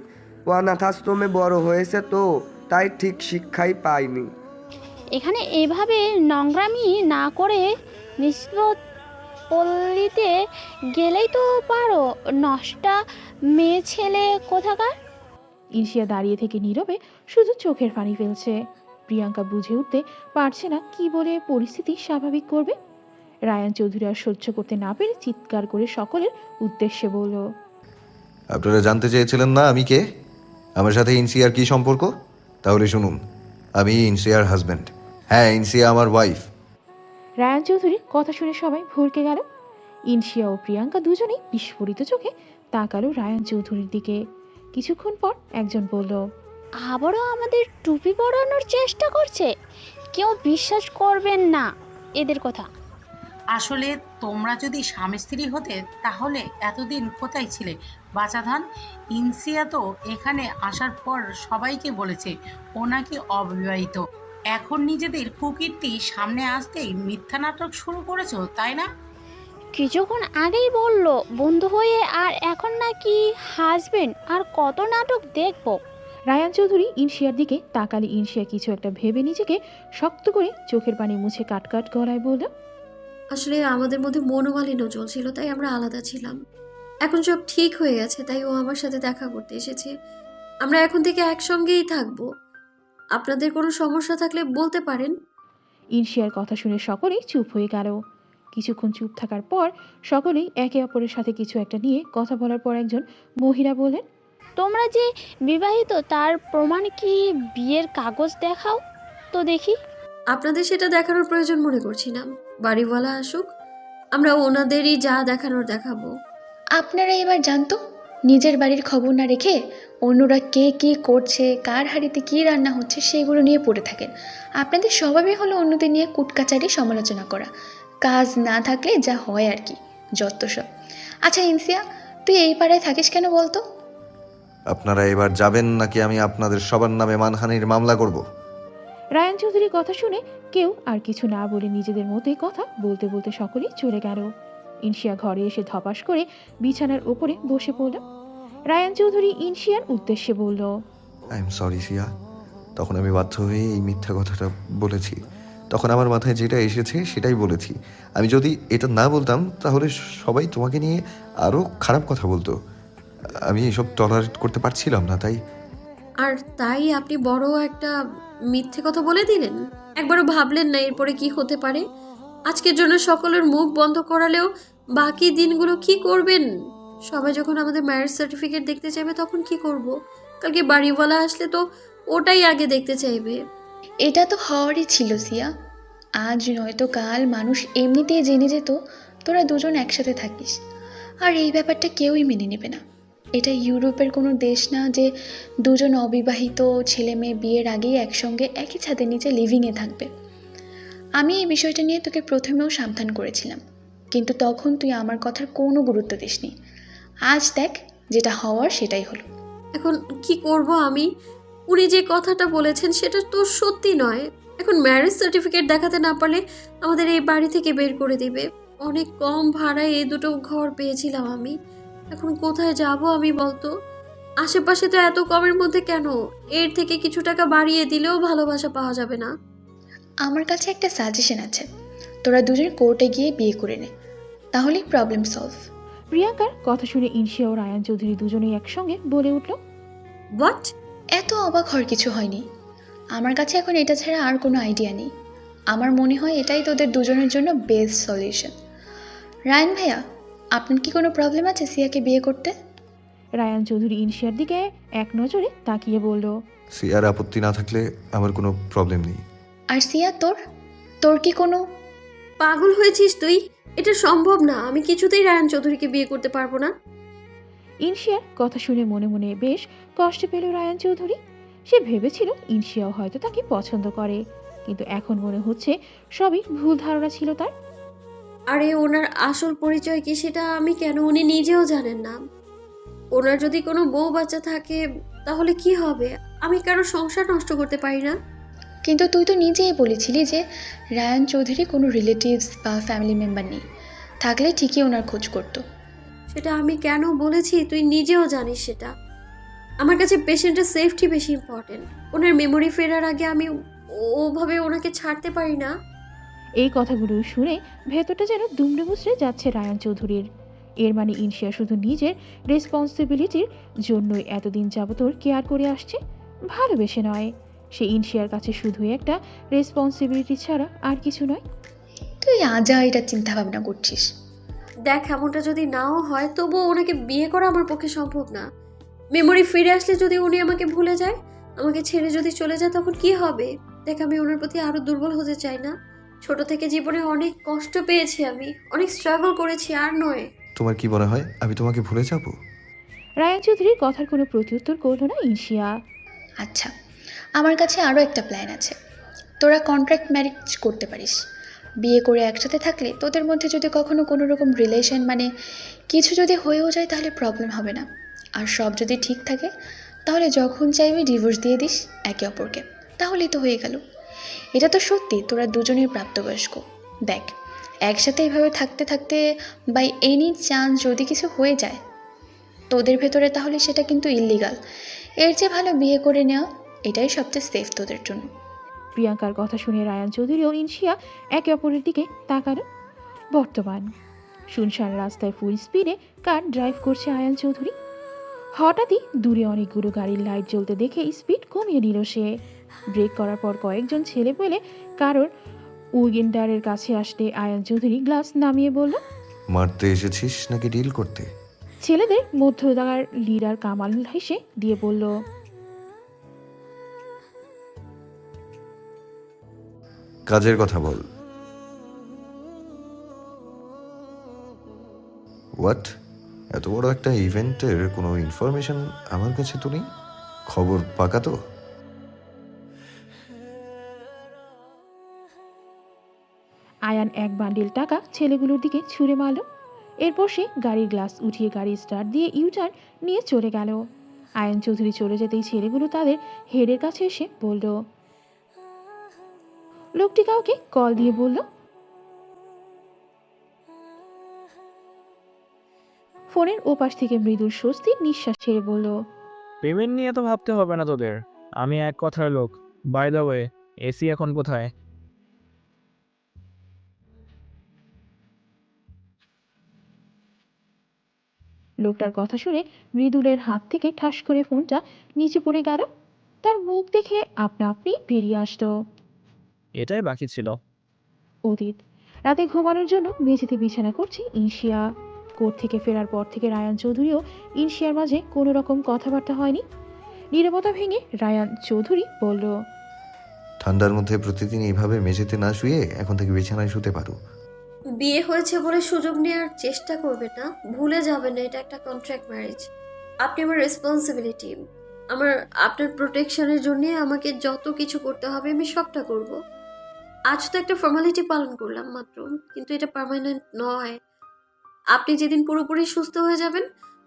অনাথ আশ্রমে বড় হয়েছে তো, তাই ঠিক শিক্ষাই পায়নি। এখানে এভাবে নোংরামি না করে নিষ্পত পল্লীতে গেলেই তো পারো। নষ্টা মেয়ে ছেলে কোথাকার। ইনসিয়া দাঁড়িয়ে থেকে নীরবে শুধু চোখের পানি ফেলছে। প্রিয়াঙ্কা বুঝে উঠতে পারছে না কি বলে পরিস্থিতি স্বাভাবিক করবে। রায়ান চৌধুরী আর সহ্য করতে না পেরে চিৎকার করে সকলের উদ্দেশ্যে বলল, আপনারা জানতে চেয়েছিলেন না আমি কে, আমার সাথে ইনসিয়ার কি সম্পর্ক? তাহলে শুনুন, আমি ইনসিয়ার হাজব্যান্ড। হ্যাঁ, ইনসিয়া আমার ওয়াইফ। রায়ান চৌধুরীর কথা শুনে সবাই ভরকে গেল। ইনসিয়া ও প্রিয়াঙ্কা দুজনেই বিস্ফোরিত চোখে তাকালো রায়ান চৌধুরীর দিকে। কিছুক্ষণ পর একজন বলল, আবারও আমাদের টুপি পরানোর চেষ্টা করছে। কেউ বিশ্বাস করবেন না এদের কথা। আসলে তোমরা যদি স্বামী স্ত্রী হতে তাহলে এতদিন কোথায় ছিলে বাচাধান? ইনসিয়া তো এখানে আসার পর সবাইকে বলেছে ও নাকি অবিবাহিত। এখন নিজেদের কুকীর্তি সামনে আসতেই মিথ্যা নাটক শুরু করেছো, তাই না? কিছুক্ষণ আগেই বলল বন্ধু হয়ে, আর এখন নাকি হাজবেন্ড। আর কত নাটক দেখবো? রায়ান চৌধুরী ইনসিয়ার দিকে তাকালে ইনসিয়া কিছু একটা ভেবে নিজেকে শক্ত করে চোখের পানি মুছে কাটকাট গলায় বলল, আসলে আমাদের মধ্যে মনোমালিন্য চলছিল, তাই আমরা আলাদা ছিলাম। এখন সব ঠিক হয়ে গেছে, তাই ও আমার সাথে দেখা করতে এসেছে। আমরা এখন থেকে একসঙ্গেই থাকবো। আপনাদের কোনো সমস্যা থাকলে বলতে পারেন। ইনসিয়ার কথা শুনে সকলেই চুপ হয়ে গেল। কিছুক্ষণ চুপ থাকার পর সকলেই একে অপরের সাথে কিছু একটা নিয়ে কথা বলার পর একজন মহিলা বলেন, তোমরা যে বিবাহিত তার প্রমাণ কি? বিয়ের কাগজ দেখাও তো দেখি। আপনাদের সেটা দেখানোর প্রয়োজন মনে করছি না। বাড়িওয়ালা আসুক, আমরা ওনাদেরই যা দেখানোর দেখাবো। আপনারা এবার জানতো, নিজের বাড়ির খবর না রেখে অন্যরা কে কী করছে, কার হাঁড়িতে কী রান্না হচ্ছে সেগুলো নিয়ে পড়ে থাকেন। আপনাদের স্বভাবই হলো অন্যদের নিয়ে কুটকাচারি সমালোচনা করা। কাজ না থাকলে যা হয় আর কি, যত সব। আচ্ছা ইনসিয়া, তুই এই পাড়ায় থাকিস কেন বলতো? আপনারা এবার যাবেন নাকি আমি আপনাদের সবার নামে মানহানির মামলা করব? রায়ান চৌধুরীর কথা শুনে কেউ আর কিছু না বলে নিজেদের মতোই কথা বলতে বলতে সকলেই চলে গেল। ইনশিয়া ঘরে এসে ধপাস করে বিছানার উপরে বসে পড়ল। রায়ান চৌধুরী ইনশিয়ার উদ্দেশ্যে বলল, আই এম সরি সিয়া, তখন আমি বাধ্য হয়ে এই মিথ্যা কথাটা বলেছি। তখন আমার মাথায় যেটা এসেছে সেটাই বলেছি। আমি যদি এটা না বলতাম তাহলে সবাই তোমাকে নিয়ে আরও খারাপ কথা বলতো। আমি এসব টলারেট করতে পারছিলাম না, তাই আর তাই আপনি বড় একটা মিথ্যে কথা বলে দিলেন? একবারও ভাবলেন না এরপরে কি হতে পারে? আজকের জন্য সকলের মুখ বন্ধ করালেও বাকি দিনগুলো কি করবেন? সবাই যখন আমাদের ম্যারেজ সার্টিফিকেট দেখতে চাইবে তখন কি করব? কালকে বাড়িওয়ালা আসলে তো ওটাই আগে দেখতে চাইবে। এটা তো হওয়ারই ছিল সিয়া। আজ নয়তো কাল মানুষ এমনিতেই জেনে যেত তোরা দুজন একসাথে থাকিস। আর এই ব্যাপারটা কেউই মেনে নেবে না। এটা ইউরোপের কোনো দেশ না যে দুজন অবিবাহিত ছেলে মেয়ে বিয়ের আগেই একসঙ্গে একই ছাদের নিচে লিভিংয়ে থাকবে। আমি এই বিষয়টা নিয়ে তোকে প্রথমেও সাবধান করেছিলাম, কিন্তু তখন তুই আমার কথার কোনো গুরুত্ব দিসনি। আজ দেখ, যেটা হওয়ার সেটাই হলো। এখন কি করব আমি? উনি যে কথাটা বলেছেন সেটা তো সত্যি নয়। এখন ম্যারেজ সার্টিফিকেট দেখাতে না পারলে আমাদের এই বাড়ি থেকে বের করে দিবে। অনেক কম ভাড়ায় এই দুটো ঘর পেয়েছিলাম আমি। এখন কোথায় যাব আমি বলতো? আশেপাশে তো এত কমের মধ্যে কেন? এর থেকে কিছু টাকা বাড়িয়ে দিলেও ভালোবাসা পাওয়া যাবে না? আমার কাছে একটা সাজেশন আছে, তোরা দুজন কোর্টে গিয়ে বিয়ে করে নে, তাহলেই প্রবলেম সলভ। প্রিয়াঙ্কার কথা শুনে ইনশিয়া ও রায়ান চৌধুরী দুজনেই একসঙ্গে বলে উঠল, হোয়াট? এত অবাক হওয়ার কিছু হয়নি। আমার কাছে এখন এটা ছাড়া আর কোনো আইডিয়া নেই। আমার মনে হয় এটাই তোদের দুজনের জন্য বেস্ট সলিউশন। রায়ান ভাইয়া, আপনার কি কোনো প্রবলেম আছে সিয়াকে বিয়ে করতে? রায়ান চৌধুরী ইনশিয়ার দিকে এক নজরে তাকিয়ে বলল, সিয়ার আপত্তি না থাকলে আমার কোনো প্রবলেম নেই। আর সিয়া, তোর কি কোনো... পাগল হয়েছিস তুই? এটা সম্ভব না। আমি কিছুতেই রায়ান চৌধুরীকে বিয়ে করতে পারবো না। ইনশিয়ার কথা শুনে মনে মনে বেশ কষ্ট পেল রায়ান চৌধুরী। সে ভেবেছিল ইনশিয়াও হয়তো তাকে পছন্দ করে, কিন্তু এখন মনে হচ্ছে সবই ভুল ধারণা ছিল তার। আরে ওনার আসল পরিচয় কি সেটা আমি কেন উনি নিজেও জানেন না। ওনার যদি কোনো বউ বাচ্চা থাকে তাহলে কি হবে? আমি কারো সংসার নষ্ট করতে পারি না। কিন্তু তুই তো নিজেই বলেছিলি যে রায়ান চৌধুরী কোনো রিলেটিভস বা ফ্যামিলি মেম্বার নেই, থাকলে ঠিকই ওনার খোঁজ করতো। সেটা আমি কেন বলেছি তুই নিজেও জানিস সেটা। আমার কাছে পেশেন্টের সেফটি বেশি ইম্পর্টেন্ট। ওনার মেমোরি ফেরার আগে আমি ওভাবে ওনাকে ছাড়তে পারি না। এই কথাগুলো শুনে ভেতরটা যেন দুমড়ে মুচড়ে যাচ্ছে রায়ান চৌধুরীর। এর মানে ইনশিয়া শুধু নিজের রেসপন্সিবিলিটির জন্যই এতদিন যাবত ওর কেয়ার করে আসছে, ভালোবেসে নয়। সে ইনশিয়ার কাছে শুধুই একটা রেসপন্সিবিলিটি ছাড়া আর কিছু নয়। তুই আজা এটা চিন্তা ভাবনা করছিস। দেখ, এমনটা যদি নাও হয় তবুও ওনাকে বিয়ে করা আমার পক্ষে সম্ভব না। মেমোরি ফিরে আসলে যদি উনি আমাকে ভুলে যায়, আমাকে ছেড়ে যদি চলে যায়, তখন কি হবে? দেখ, আমি ওনার প্রতি আরো দুর্বল হতে চাই না। ছোট থেকে জীবনে অনেক কষ্ট পেয়েছি, আমি অনেক স্ট্রাগল করেছি, আর নয়। তোমার কি মনে হয় আমি তোমাকে ভুলে যাব? রায়ান চৌধুরীর কথার কোনো প্রত্যুত্তর করল না ইনশিয়া। আচ্ছা, আমার কাছে আরও একটা প্ল্যান আছে। তোরা কন্ট্রাক্ট ম্যারেজ করতে পারিস। বিয়ে করে একসাথে থাকলে তোদের মধ্যে যদি কখনো কোনো রকম রিলেশন মানে কিছু যদি হয়েও যায় তাহলে প্রবলেম হবে না। আর সব যদি ঠিক থাকে তাহলে যখন চাইবি ডিভোর্স দিয়ে দিস একে অপরকে, তাহলেই তো হয়ে গেল। এটা তো সত্যি তোরা দুজনের প্রাপ্তবয়স্ক। দেখ, একসাথে এইভাবে থাকতে থাকতে বাই এনি চান্স যদি কিছু হয়ে যায় তোদের ভেতরে, তাহলে সেটা কিন্তু ইল্লিগাল। এর চেয়ে ভালো বিয়ে করে নেওয়া, এটাই সবচেয়ে সেফ তোদের জন্য। প্রিয়াঙ্কার কথা শুনে রায়ান চৌধুরী ও ইনশিয়া একে অপরের দিকে তাকালো। বর্তমান শুনশান রাস্তায় ফুল স্পিডে কার ড্রাইভ করছে আয়ান চৌধুরী। হঠাৎই দূরে অনেকগুলো গাড়ির লাইট জ্বলতে দেখে স্পিড কমিয়ে নিল সে। ব্রেক করার পর কয়েকজন ছেলে পেলে কারোর উইন্ডারের কাছে আসতে আয়ান চৌধুরী গ্লাস নামিয়ে বলল, মারতে এসেছিস নাকি ডিল করতে? ছেলেদের মধ্যদাগার লিডার কামাল হেসে দিয়ে বলল, কাজের কথা বল। হোয়াট? এত বড় একটা ইভেন্টের কোনো ইনফরমেশন আমার কাছে তো নেই। খবর পাকা তো? আয়ান এক বান্ডিল টাকা ছেলেগুলোর দিকে ছুঁড়ে মারল। এরপর সে গাড়ির গ্লাস উঠিয়ে গাড়ি স্টার্ট দিয়ে ইউটার্ন নিয়ে চলে গেল। আয়ান চৌধুরী চলে যেতেই ছেলেগুলো তাদের হেডের কাছে এসে বলল, লোকটি কাউকে কল দিয়ে বলল। ফোনের ওপাশ থেকে মৃদুর স্বস্তির নিঃশ্বাস ছেড়ে বলল, পেমেন্ট নিয়ে তো ভাবতে হবে না তোদের, আমি এক কথার লোক। বাই দ্য ওয়ে, এসি এখন কোথায়? লোকটার কথা শুনে মৃদুলের হাত থেকে ঠাস করে ফোনটা নিচে পড়ে গেল। তার মুখ দেখে আপনা আপনি বেরিয়ে আসতো এটাই বাকি ছিল। অতীত। রাতে ঘুমানোর জন্য মেঝেতে বিছানা করছে ইনশিয়া। কোর্ট থেকে ফেরার পর থেকে রায়ান চৌধুরীও ইনশিয়ার মাঝে কোনো রকম কথাবার্তা হয়নি। নীরবতা ভেঙে রায়ান চৌধুরী বলল, ঠান্ডার মধ্যে প্রতিদিন এইভাবে মেঝেতে না শুয়ে এখন থেকে বিছানায় শুতে পারো। বিয়ে হয়েছে বলে সুযোগ নেওয়ার চেষ্টা করবেন না, ভুলে যাবেন না এটা একটা কন্ট্রাক্ট ম্যারেজ। আপনি আমার রেসপন্সিবিলিটি, আপনার প্রোটেকশনের জন্য আমাকে যত কিছু করতে হবে আমি সবটা করব। আজ তো একটা ফর্মালিটি পালন করলাম মাত্র, কিন্তু এটা পার্মানেন্ট নয়। আপনি যেদিন পুরোপুরি সুস্থ হয়ে যাবেন,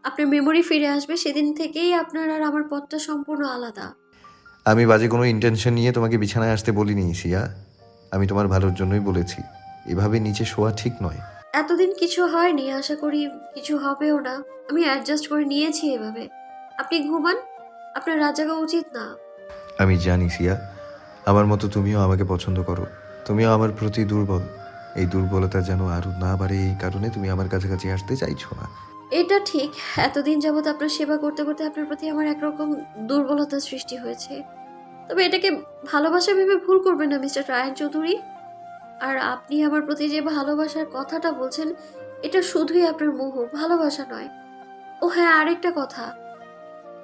আপনার মেমোরি ফিরে আসবে, সেদিন থেকেই আপনার আর আমার পথটা সম্পূর্ণ আলাদা। আমি বাজে কোনো ইন্টেনশন নিয়ে তোমাকে বিছানায় আসতে বলিনি সিয়া, আমি তোমার ভালোর জন্যই বলেছি। এভাবে নিচে শোয়া ঠিক নয়। এতদিন কিছু হয়নি, আশা করি কিছু হবেও না। আমি অ্যাডজাস্ট করে নিয়েছি এভাবে। আপনি ঘুমান, আপনার রাত জাগা উচিত না। আমি জানি সিয়া, আমার মতো তুমিও আমাকে পছন্দ করো, তুমিও আমার প্রতি দুর্বল। এই দুর্বলতা যেন আরও না বাড়ে, এই কারণে তুমি আমার কাছাকাছি আসতে চাইছো না। এটা ঠিক, এতদিন যাবত আপনার সেবা করতে করতে আপনার প্রতি আমার একরকম দুর্বলতার সৃষ্টি হয়েছে। তবে এটাকে ভালোবাসা ভেবে ভুল করবেন না মিস্টার রায়ান চৌধুরী। আর আপনি আমার প্রতি যে ভালোবাসার কথাটা বলছেন, এটা শুধুই আপনার মোহ, ভালোবাসা নয়। ও হ্যাঁ, আরেকটা কথা,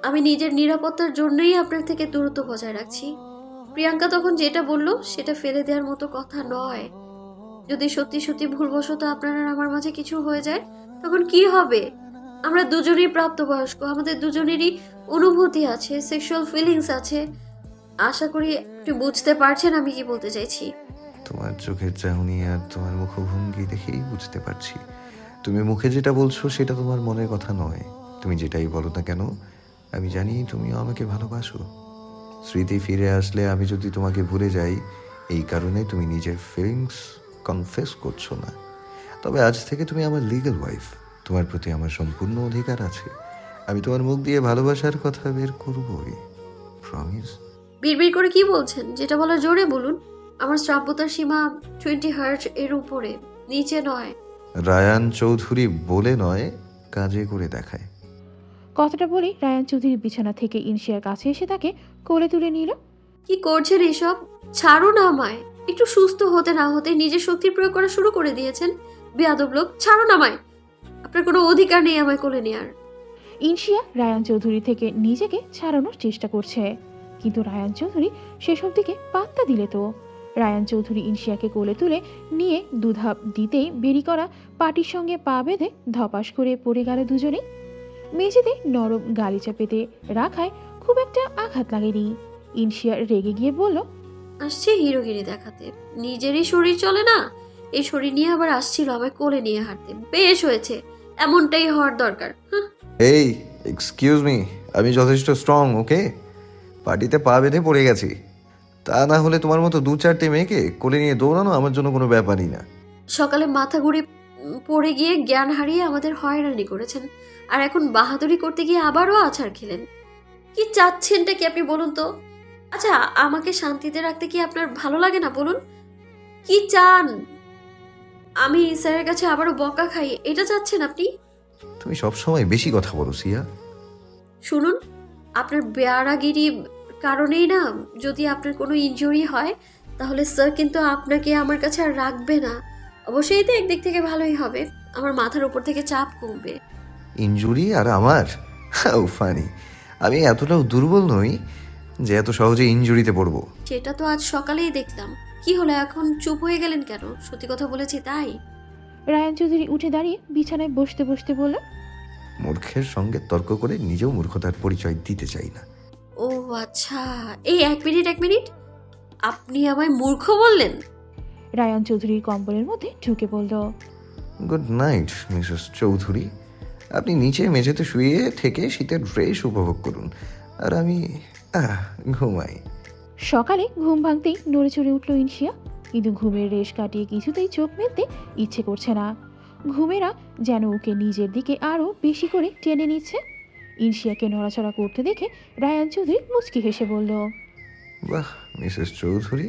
আমি নিজের নিরাপত্তার জন্যই আপনার থেকে দূরত্ব বজায় রাখছি। প্রিয়াঙ্কা তখন যেটা বলল সেটা ফেলে দেওয়ার মতো কথা নয়। যদি সত্যি সত্যি ভুলবশত আপনার আর আমার মাঝে কিছু হয়ে যায়, তখন কি হবে? আমরা দুজনেই প্রাপ্তবয়স্ক, আমাদের দুজনেরই অনুভূতি আছে, সেক্সুয়াল ফিলিংস আছে। আশা করি আপনি বুঝতে পারছেন আমি কি বলতে চাইছি। তোমার চোখের চাহনি আর তোমার মুখভঙ্গি দেখেই বুঝতে পারছি তুমি মুখে যেটা বলছো সেটা তোমার মনের কথা নয়। তুমি যেটাই বলো না কেন, আমি জানি তুমিও আমাকে ভালোবাসো। স্মৃতি ফিরে আসলে আমি যদি তোমাকে ভুলে যাই, এই কারণে তুমি নিজের ফিলিংস কনফেস করছো না। তবে আজ থেকে তুমি আমার লিগ্যাল ওয়াইফ, তোমার প্রতি আমার সম্পূর্ণ অধিকার আছে। আমি তোমার মুখ দিয়ে ভালোবাসার কথা বের করবই, প্রমিস। বিড়বিড় করে কি বলছেন? যেটা বলার জোরে বলুন। আমার শ্রাব্যতার সীমা 20 হার্টজ এর উপরে, নিচে নয়। রায়ান চৌধুরী বলে নয়, কাজে করে দেখায়। কথাটা বলে রায়ান চৌধুরী বিছানা থেকে ইনশিয়ার কাছে এসে তাকে কোলে তুলে নিল। কি করছেন এসব? ছাড়ুন আমায়। একটু সুস্থ হতে না হতে নিজের শক্তির প্রয়োগ করা শুরু করে দিয়েছেন। বেয়াদব লোক, ছাড়ুন আমায়। আপনার কোনো অধিকার নেই আমায় কোলে নেয়ার। ইনশিয়া রায়ান চৌধুরী থেকে নিজেকে ছাড়ানোর চেষ্টা করছে, কিন্তু রায়ান চৌধুরী সেসব দিকে পাত্তা দিলে তো। রায়ান চৌধুরী ইনশিয়াকে কোলে তুলে নিয়ে দুধাপ দিতেই বেরি করা পাটির সঙ্গে পা বেঁধে ধপাস করে পড়ে গেল দুজনেই। মেঝেতে নরম গালিচা পেতে রাখায় খুব একটা আঘাত লাগেনি। ইনশিয়া রেগে গিয়ে বলল, আসছে হিরোগিরি দেখাতে, নিজেরই শরীর চলে না, এই শরীর নিয়ে আবার আসছিল আমায় কোলে নিয়ে হাঁটতে। বেশ হয়েছে, এমনটাই হওয়ার দরকার। এই এক্সকিউজ মি, আমি যথেষ্ট স্ট্রং, ওকে? পার্টিতে পা বেঁধে পড়ে গেছি, তা না হলে তোমার মতো 2-4টে মেয়েকে কোলে নিয়ে দৌড়ানো আমার জন্য কোনো ব্যাপারই না। সকালে মাথা ঘুরে পড়ে গিয়ে জ্ঞান হারিয়ে আমাদের হয়রানি করেছেন, আর এখন বাহাদুরি করতে গিয়ে আবারও আছাড় খেলেন। কি চাচ্ছেনটা কি আপনি বলুন তো? আচ্ছা, আমাকে শান্তিতে রাখতে কি আপনার ভালো লাগে না বলুন? কি চান? আমি স্যারের কাছে আবারও বকা খাই, এটা চাচ্ছেন আপনি? তুমি সবসময় বেশি কথা বলো সিয়া। শুনুন, আপনার বেয়ারাগিরি কারণেই না, যদি আপনার কোনো ইনজুরি হয় তাহলে স্যার কিন্তু আপনাকে আমার কাছে আর রাখবে না। অবশ্যই তো একদিক থেকে ভালোই হবে, আমার মাথার উপর থেকে চাপ কমবে। ইনজুরি আর আমার? ও ফানি, আমি এতটাও দুর্বল নই যে এত সহজে ইনজুরিতে পড়বো। সেটা তো আজ সকালেই দেখলাম। কি হলো এখন চুপ হয়ে গেলেন কেন? সত্যি কথা বলেছি তাই। রায়ান চৌধুরী উঠে দাঁড়িয়ে বিছানায় বসতে বসতে বলল, মূর্খের সঙ্গে তর্ক করে নিজেও মূর্খতার পরিচয় দিতে চাই না। ও আচ্ছা, এই এক মিনিট, আপনি আমায় মূর্খ বললেন? রায়ান চৌধুরীর কম্বলের মধ্যে ঢুকে বলল, গুড নাইট মিসেস চৌধুরী, আপনি নিচে মেঝেতে শুয়ে থেকে শীতের ড্রেস উপভোগ করুন, আর আমি ঘুমাই। সকালে ঘুম ভাঙতেই নড়ে চড়ে উঠল ইনশিয়া। কিন্তু ঘুমের রেশ কাটিয়ে কিছুতেই চোখ মেলতে ইচ্ছে করছে না। ঘুমেরা যেন ওকে নিজের দিকে আরও বেশি করে টেনে নিচ্ছে। ইনশিয়াকে নড়াচড়া করতে দেখে রায়ান চৌধুরী মুচকি হেসে বলল, বাহ মিসেস চৌধুরী,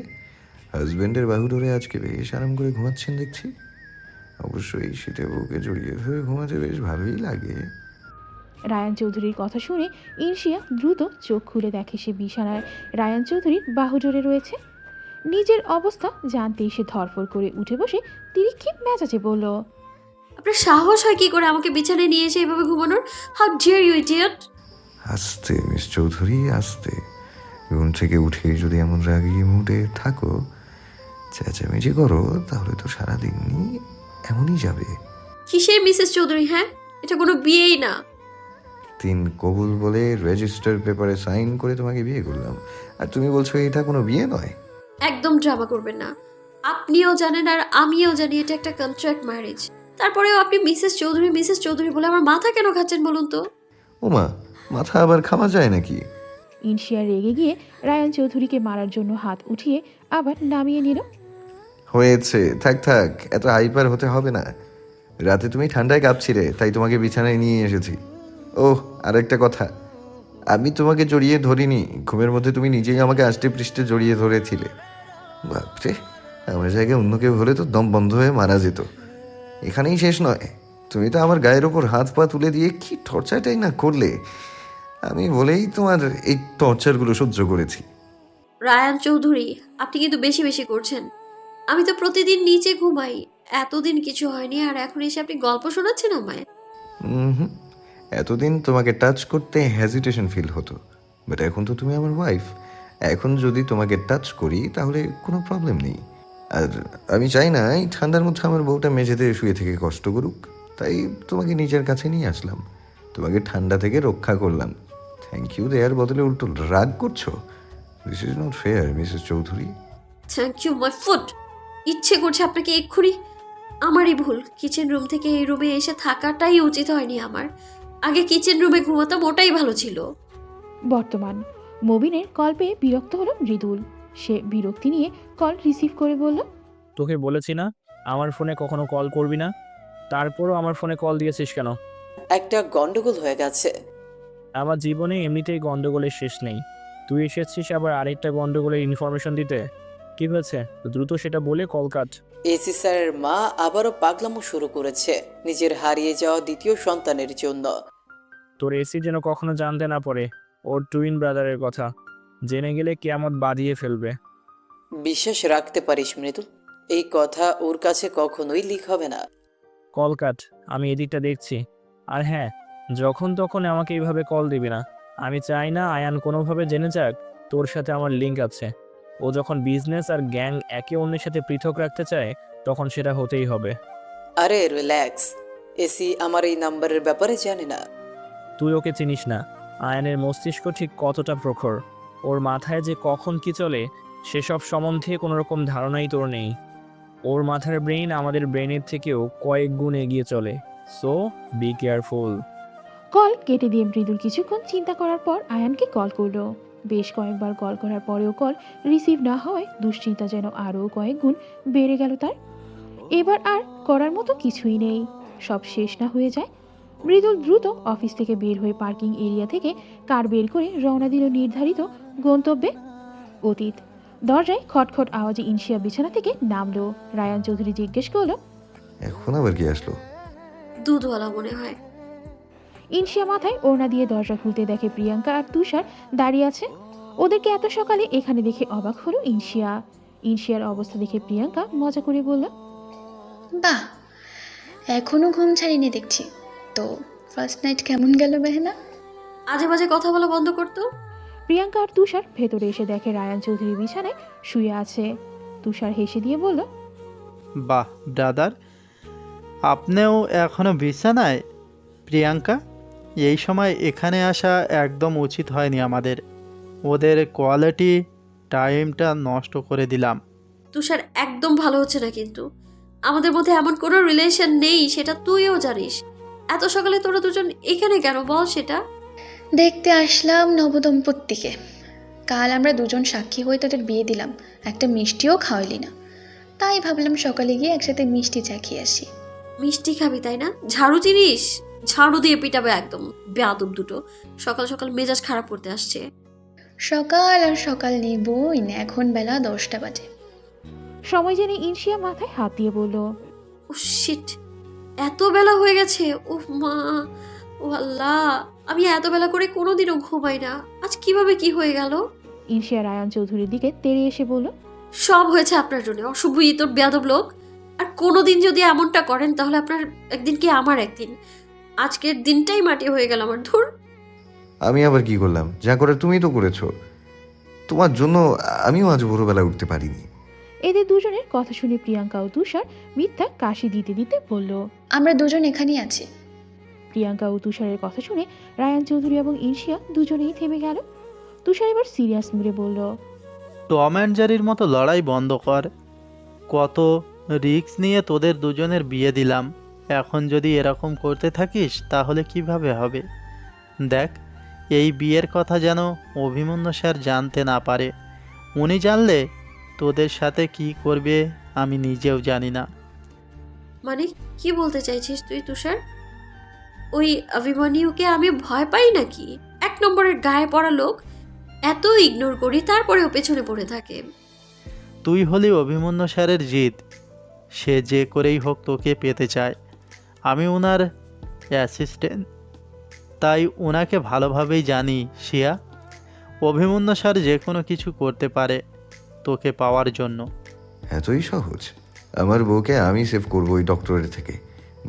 হাজবেন্ডের বাহু ধরে আজকে বেশ আরাম করে ঘুমাচ্ছেন দেখছি। অবশ্যই শীতে বউকে জড়িয়ে ধরে ঘুমাতে বেশ ভালোই লাগে। রায়ান চৌধুরীর কথা শুনে ইনশিয়া দ্রুত চোখ খুলে দেখে সে বিছানায় রায়ান চৌধুরীর বাহু জোরে রয়েছে। নিজের অবস্থা জানতেই সে ধরফড় করে উঠে বসে তিরিক্ষি মেজাজে বলল, আপনার সাহস হয় কি করে আমাকে বিছানায় নিয়ে এসে এভাবে ঘুমানোর? How dare you idiot! আস্তে মিস চৌধুরী আস্তে। ঘুম থেকে উঠে যদি এমন রাগি মুডে থাকো, চেঁচামেচি করো, তাহলে তো সারাদিনই এমনই যাবে। কিসের মিসেস চৌধুরী? হ্যাঁ, এটা কোনো বিয়েই না। 3 কবুল বলে রেজিস্টার পেপারে সাইন করে তোমাকে বিয়ে করলাম, আর তুমি বলছো এটা কোনো বিয়ে নয়? একদম ড্রামা করবেন না। আপনিও জানেন আর আমিও জানি এটা একটা কন্ট্রাক্ট ম্যারেজ। তারপরেও আপনি মিসেস চৌধুরী বলে আমার মাথা কেন খাচ্ছেন বলুন তো? ওমা, মাথা আবার খাওয়া যায় নাকি? ইনশিয়া রেগে গিয়ে রায়ান চৌধুরীকে মারার জন্য হাত উঠিয়ে আবার নামিয়ে নিল। হয়েছে, থাক থাক, এত হাইপার হতে হবে না। রাতে তুমি ঠান্ডায় কাঁপছিলে, তাই তোমাকে বিছানায় নিয়ে এসেছি। ওহ, আরেকটা কথা, আমি তোমাকে জড়িয়ে ধরিনি, ঘুমের মধ্যে তুমি নিজেই আমাকে আষ্টে পৃষ্ঠে জড়িয়ে ধরেছিলে। বাপরে, আমার জায়গায় অন্য কেউ হলে তো দম বন্ধ হয়ে মারা যেত। এখানেই শেষ নয়, তুমি তো আমার গায়ের ওপর হাত পা তুলে দিয়ে কি টর্চারটাই না করলে। আমি বলেই তোমার এই টর্চারগুলো সহ্য করেছি। রায়ান চৌধুরী, আপনি কিন্তু বেশি বেশি করছেন। আমি তো প্রতিদিন নিচে ঘুমাই, এতদিন কিছু হয়নি, আর এখন এসে আপনি গল্প শোনাচ্ছেন আমায়। হুম, এতদিন তোমাকে টাচ করতে হেজিটেশন ফিল হতো, বাট এখন তো তুমি আমার ওয়াইফ। এখন যদি তোমাকে টাচ করি তাহলে কোনো প্রবলেম নেই। আর আমি চাই না এই ঠান্ডার মধ্যে আমার বউটা মেঝেতে শুয়ে থেকে কষ্ট করুক, তাই তোমাকে নিজের কাছে নিয়ে আসলাম, তোমাকে ঠান্ডা থেকে রক্ষা করলাম। থ্যাংক ইউ দেওয়ার বদলে উল্টো রাগ করছো। This is not fair Mrs Chowdhury. Thank you my food. ইচ্ছে করছে আপনাকে এক্ষুনি। আমারই ভুল, কিচেন রুম থেকে এই রুমে এসে থাকাটাই উচিত হয়নি আমার। আগে কিচেন রুমে ঘুমাতাম, ওটাই ভালো ছিল। বর্তমান মবিনের কল পেয়ে বিরক্ত হলো মৃদুল। সে বিরক্তি নিয়ে কল রিসিভ করে বলল, তোকে বলেছি না আমার ফোনে কখনো কল করবি না, তারপরও আমার ফোনে কল দিয়েছিস কেন? একটা গন্ডগোল হয়ে গেছে। আমার জীবনে এমনিতেই গন্ডগোলের শেষ নেই, তুই এসেছিস আবার আরেকটা গন্ডগোলের ইনফরমেশন দিতে। কি হয়েছে দ্রুত সেটা বলে কল কাট। এসি স্যারের মা আবারও পাগলামো শুরু করেছে নিজের হারিয়ে যাওয়া দ্বিতীয় সন্তানের জন্য। তোর এসি যেন কখনো জানতে না পারে ওর টুইন ব্রাদারের কথা, জেনে গেলে কিয়ামত বাঁধিয়ে ফেলবে। বিশ্বাস রাখতে পারিস মৃদু, এই কথা ওর কাছে কখনোই লিক হবে না। কল কাট, আমি এদিকটা দেখছি। আর হ্যাঁ, যখন তখন আমাকে এইভাবে কল দিবি না। আমি চাই না আয়ান কোনোভাবে জেনে যাক তোর সাথে আমার লিঙ্ক আছে। ও যখন বিজনেস আর গ্যাং একে অন্যের সাথে পৃথক রাখতে চায় তখন সেটা হতেই হবে। আরে রিল্যাক্স, এসি আমার এই নাম্বারের ব্যাপারে জানে না। তুই ওকে চিনিস না, আয়ানের মস্তিষ্ক ঠিক কতটা প্রখর। ওর মাথায় যে কখন কি চলে সেসব সম্বন্ধে কোনো রকম ধারণাই তোর নেই। ওর মাথার ব্রেইন আমাদের ব্রেইনের থেকেও কয়েক গুণ এগিয়ে চলে, সো বি কেয়ারফুল। কল কেটে দিয়ে মৃদুল কিছুক্ষণ চিন্তা করার পর আয়ানকে কল করলো। বেশ কয়েকবার কল করার পরেও কল রিসিভ না হওয়ায় দুশ্চিন্তা যেন আরও কয়েক গুণ বেড়ে গেল তার। এবার আর করার মতো কিছুই নেই, সব শেষ না হয়ে যায়। মৃদুল দ্রুত অফিস থেকে বের হয়ে পার্কিং এরিয়া থেকে কার বের করে রওনা দিল নির্ধারিত গন্তব্যে। অতীত দরজায় খটখট আওয়াজে ইনশিয়া বিছানা থেকে নামলো। রায়ান চৌধুরী জিজ্ঞেস করলো, এখন আবার কি আসলো? দুধওয়ালা মনে হয়। ইনশিয়া মাথায় ওড়না দিয়ে দরজা খুলতে দেখে প্রিয়াঙ্কা আর তুষার দাঁড়িয়ে আছে। ওদেরকে এত সকালে এখানে দেখে অবাক হলো ইনশিয়া। ইনশিয়ার অবস্থা দেখে প্রিয়াঙ্কা মজা করে বলল, বাহ, এখনো ঘুম ছাড়িনি দেখছি। তো ফার্স্ট নাইট কেমন গেল বেহেনা? আজে বাজে কথা বলা বন্ধ করতো। প্রিয়াঙ্কা আর তুষার ভেতরে এসে দেখে রায়ান চৌধুরী বিছানায় শুয়ে আছে। তুষার হেসে দিয়ে বলল, বাহ ব্রাদার, আপনিও এখনো বিছানায়? প্রিয়াঙ্কা, এই সময় এখানে আসা একদম উচিত হয়নি আমাদের। ওদের কোয়ালিটি টাইমটা নষ্ট করে দিলাম। তুষার, একদম ভালো হচ্ছে না কিন্তু। আমাদের মধ্যে এমন কোনো রিলেশন নেই, সেটা তুইও জানিস। এত সকালে তোরা দুজন এখানে কেন বল সেটা? দেখতে আসলাম নবদম্পতিকে। কাল আমরা দুজন সাক্ষী হয়ে তোদের বিয়ে দিলাম, একটা মিষ্টিও খাওয়াইলি না। তাই ভাবলাম সকালে গিয়ে একসাথে মিষ্টি চা খেয়ে আসি। মিষ্টি খাবি তাই না? ঝাড়ু জিনিস ঝাড়ু দিয়ে পিটাবে একদম, বেয়াদব দুটো। সকাল সকাল মেজাজ খারাপ করতে আসছে। সকাল আর সকাল নেই বই না, এখন বেলা 10টা বাজে। সময় জেনে ইনশিয়া মাথায় হাত দিয়ে বলল, ও শিট, এত বেলা হয়ে গেছে। ওহ মা, ও আল্লাহ, আমি এত বেলা করে কোনোদিনও ঘুমাই না, আজ কিভাবে কি হয়ে গেল? ইনশিয়া রায়ান চৌধুরীর দিকে তেড়ে এসে বলল, সব হয়েছে আপনার জন্য, অশুভ তোর বেয়াদব লোক। আর কোনোদিন যদি এমনটা করেন তাহলে আপনার একদিন কি আমার একদিন। আজকের দিনটাই মাটি হয়ে গেল আমার। ধুর, আমি আবার কি করলাম? যা করে তুমিই তো করেছো। তোমার জন্য আমিও আজ ভোরবেলা উঠতে পারিনি। এদের দুজনের কথা শুনে প্রিয়াঙ্কা ও তুষার মিথ্যা কাশি দিতে দিতে বলল, আমরা দুজন এখানেই আছি। প্রিয়াঙ্কা ও তুষারের কথা শুনে রায়ান চৌধুরী এবং ইনশিয়া দুজনেই থেমে গেল। তুষার এবার সিরিয়াস মুডে বলল, টম অ্যান্ড জেরির মতো লড়াই বন্ধ কর। কত রিস্ক নিয়ে তোদের দুজনের বিয়ে দিলাম, এখন যদি এরকম করতে থাকিস তাহলে কিভাবে হবে? দেখ, এই বিয়ের কথা যেন অভিমন্যু স্যার জানতে না পারে। উনি জানলে তোদের সাথে কি করবে আমি নিজেও জানি না। মানে কি বলতে চাইছিস তুই তুষার? ওই অভিমন্যুকে আমি ভয় পাই নাকি? 1 নম্বরের গায়ে পড়া লোক, এত ইগনোর করি তারপরেও পেছনে পড়ে থাকে। তুই হলি অভিমন্যু স্যারের জিদ, সে যে করেই হোক তোকে পেতে চায়। আমি ওনার অ্যাসিস্ট্যান্ট, তাই ওনাকে ভালোভাবেই জানি। শিয়া, অভিমন্যু স্যার যে কোনো কিছু করতে পারে তোকে পাওয়ার জন্য। এতই সহজ? আমার বউকে আমি সেভ করবো ওই ডক্টরের থেকে।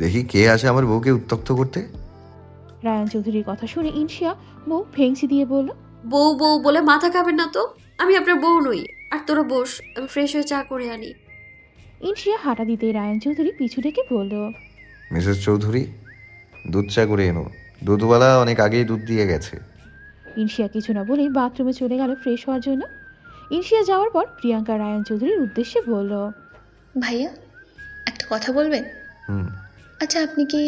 দেখি কে আসে আমার বউকে উত্ত্যক্ত করতে। রায়ান চৌধুরীর কথা শুনে ইনশিয়া মুখ ভেঙচি দিয়ে বলল, বউ বউ বলে মাথা খাবেন না তো, আমি আপনার বউ নই। আর তোরা বস, আমি ফ্রেশ হয়ে চা করে আনি। ইনশিয়া হাঁটা দিতেই রায়ান চৌধুরী পিছু ডেকে বলল, মিসেস চৌধুরী, দুধ চা করে এনো। দুধওয়ালা অনেক আগেই দুধ দিয়ে গেছে। ইনশিয়া কিছু না বলেই বাথরুমে চলে গেল ফ্রেশ হওয়ার জন্য। ইনশিয়া যাওয়ার পর প্রিয়াঙ্কা রায়ান চৌধুরীর উদ্দেশ্যে বলল, ভাইয়া, একটা কথা বলবেন? আচ্ছা, আপনি কি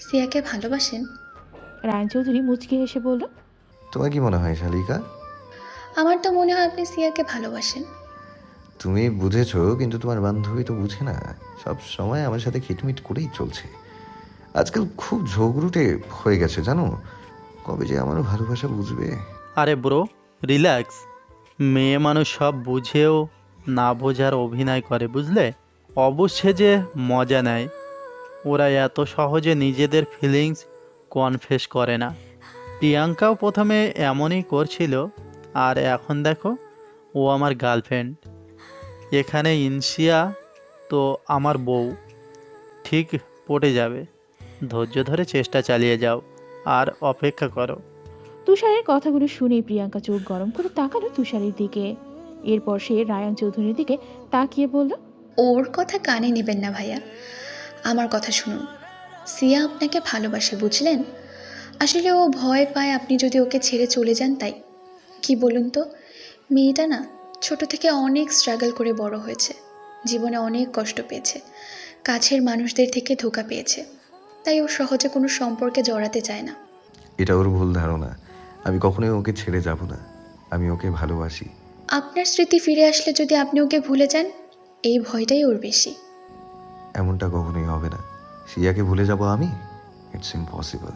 সিয়াকে ভালোবাসেন? রায়ান চৌধুরী মুচকি হেসে বলল, তোমার কি মনে হয় শালিকা? আমার তো মনে হয় আপনি সিয়াকে ভালোবাসেন। তুমি বুঝেছো, কিন্তু তোমার বান্ধবী তো বুঝে না। সব সময় আমার সাথে খিটমিট করেই চলছে। আজকাল খুব ঝগড়ুটে হয়ে গেছে জানো। কবে যে আমার ভালোবাসা বুঝবে? আরে ব্রো, রিল্যাক্স। মেয়ে মানুষ সব বুঝেও না বোঝার অভিনয় করে, বুঝলে? অবশ্যই যে মজা নেয়। ওরা এত সহজে নিজেদের ফিলিংস কনফেস করে না। প্রিয়াঙ্কাও প্রথমে এমনই করছিল, আর এখন দেখো ও আমার গার্লফ্রেন্ড। এখানে ইনশিয়া তো আমার বউ। ঠিক পটে যাবে। ধৈর্য ধরে চেষ্টা চালিয়ে যাও আর অপেক্ষা করো। তুষারের কথাগুলো শুনে প্রিয়াঙ্কা চোখ গরম করে তাকালো তুষারের দিকে। এরপর সে রায়ান চৌধুরীর দিকে তাকিয়ে বলল, ওর কথা কানে নেবেন না ভাইয়া, আমার কথা শুনুন। সিয়া আপনাকে ভালোবাসে, বুঝলেন? আসলে ও ভয় পায় আপনি যদি ওকে ছেড়ে চলে যান, তাই। কি বলুন তো, মেয়েটা না ছোট থেকে অনেক স্ট্রাগল করে বড় হয়েছে, জীবনে অনেক কষ্ট পেয়েছে, কাছের মানুষদের থেকে ধোঁকা পেয়েছে, তাই ও সহজে কোনো সম্পর্কে জড়াতে চায় না। এটা ওর ভুল ধারণা। আমি কখনোই ওকে ছেড়ে যাব না। আমি ওকে ভালোবাসি। আপনার স্মৃতি ফিরে আসলে যদি আপনি ওকে ভুলে যান, এই ভয়টাই ওর বেশি। এমনটা কখনোই হবে না। সিয়াকে ভুলে যাব আমি? It's impossible.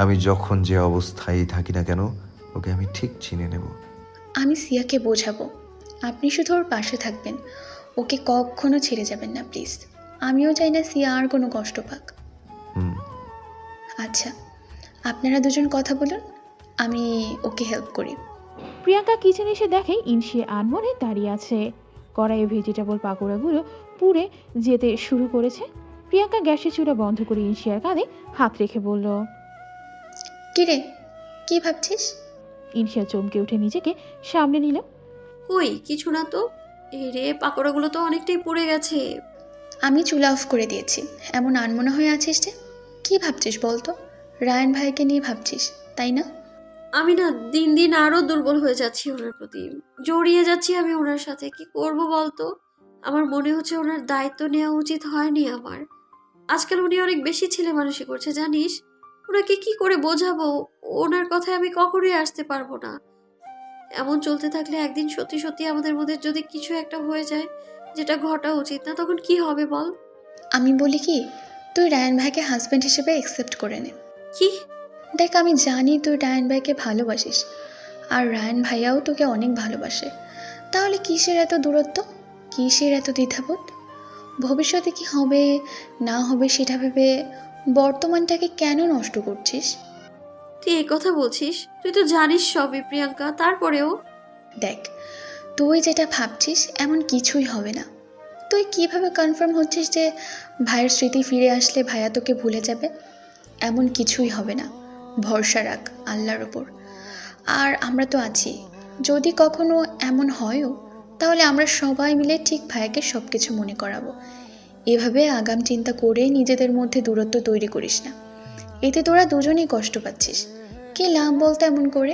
আমি যখন যে অবস্থায় থাকি না কেন, ওকে আমি ঠিক চিনে নেব। আমি সিয়াকে বোঝাবো, আপনি শুধু ওর পাশে থাকবেন, ওকে কখনো ছেড়ে যাবেন না প্লিজ। আমিও চাই না সিয়া আর কোনো কষ্ট পাক। আচ্ছা, আপনারা দুজন কথা বলুন, আমি ওকে হেল্প করি। প্রিয়াঙ্কা কিচেনে এসে দেখে ইনশিয়া আনমনে দাঁড়িয়ে আছে। কড়াইয়ে ভেজিটেবল পাকোড়াগুলো পুড়ে যেতে শুরু করেছে। প্রিয়াঙ্কা গ্যাসের চুলা বন্ধ করে ইনশিয়ার কাঁধে হাত রেখে বলল, কিরে, কি ভাবছিস? ইনশিয়া চমকে উঠে নিজেকে সামনে নিল। কই কিছু না তো। এই রে, পাকোড়াগুলো তো অনেকটাই পুড়ে গেছে। আমি চুলা অফ করে দিয়েছি। এমন আনমনা হয়ে আছিস যে, কি ভাবছিস বলতো? রায়ান ভাইকে নিয়ে ভাবছিস, তাই না? আমি না দিন দিন আরো দুর্বল হয়ে যাচ্ছি ওনার প্রতি। জড়িয়ে যাচ্ছি আমি ওনার সাথে। কি করব বলতো? আমার মনে হচ্ছে ওনার দায়িত্ব নেওয়া উচিত হয়নি আমার। আজকাল উনি অনেক বেশি ছেলে মানুষই করছে জানিস। ওনাকে কি করে বোঝাবো? ওনার কথায় আমি কখনোই আসতে পারবো না। এমন চলতে থাকলে একদিন সত্যি সত্যি আমাদের মধ্যে যদি কিছু একটা হয়ে যায়, যেটা ঘটা উচিত না, তখন কি হবে বল? আমি বলি কি, তুই রায়ান ভাইকে হাজব্যান্ড হিসেবে অ্যাকসেপ্ট করে নে। কি? দেখ, আমি জানি তুই রায়ান ভাইকে ভালোবাসিস, আর রায়ান ভাইয়াও তোকে অনেক ভালোবাসে। তাহলে কিসের এত দূরত্ব, কিসের এত দ্বিধাবোধ? ভবিষ্যতে কি হবে না হবে সেটা ভেবে বর্তমানটাকে কেন নষ্ট করছিস? তুই এই কথা বলছিস? তুই তো জানিস সবই প্রিয়াঙ্কা, তারপরেও। দেখ, তুই যেটা ভাবছিস এমন কিছুই হবে না। তুই কিভাবে কনফার্ম হচ্ছিস যে ভাইয়ের স্মৃতি ফিরে আসলে ভাইয়া তোকে ভুলে যাবে? এমন কিছুই হবে না, ভরসা রাখ আল্লাহর ওপর। আর আমরা তো আছি, যদি কখনো এমন হয়ও তাহলে আমরা সবাই মিলে ঠিক ভাইয়াকে সব কিছু মনে করাবো। এভাবে আগাম চিন্তা করে নিজেদের মধ্যে দূরত্ব তৈরি করিস না, এতে তোরা দুজনেই কষ্ট পাচ্ছিস। কি লাভ বলতে এমন করে?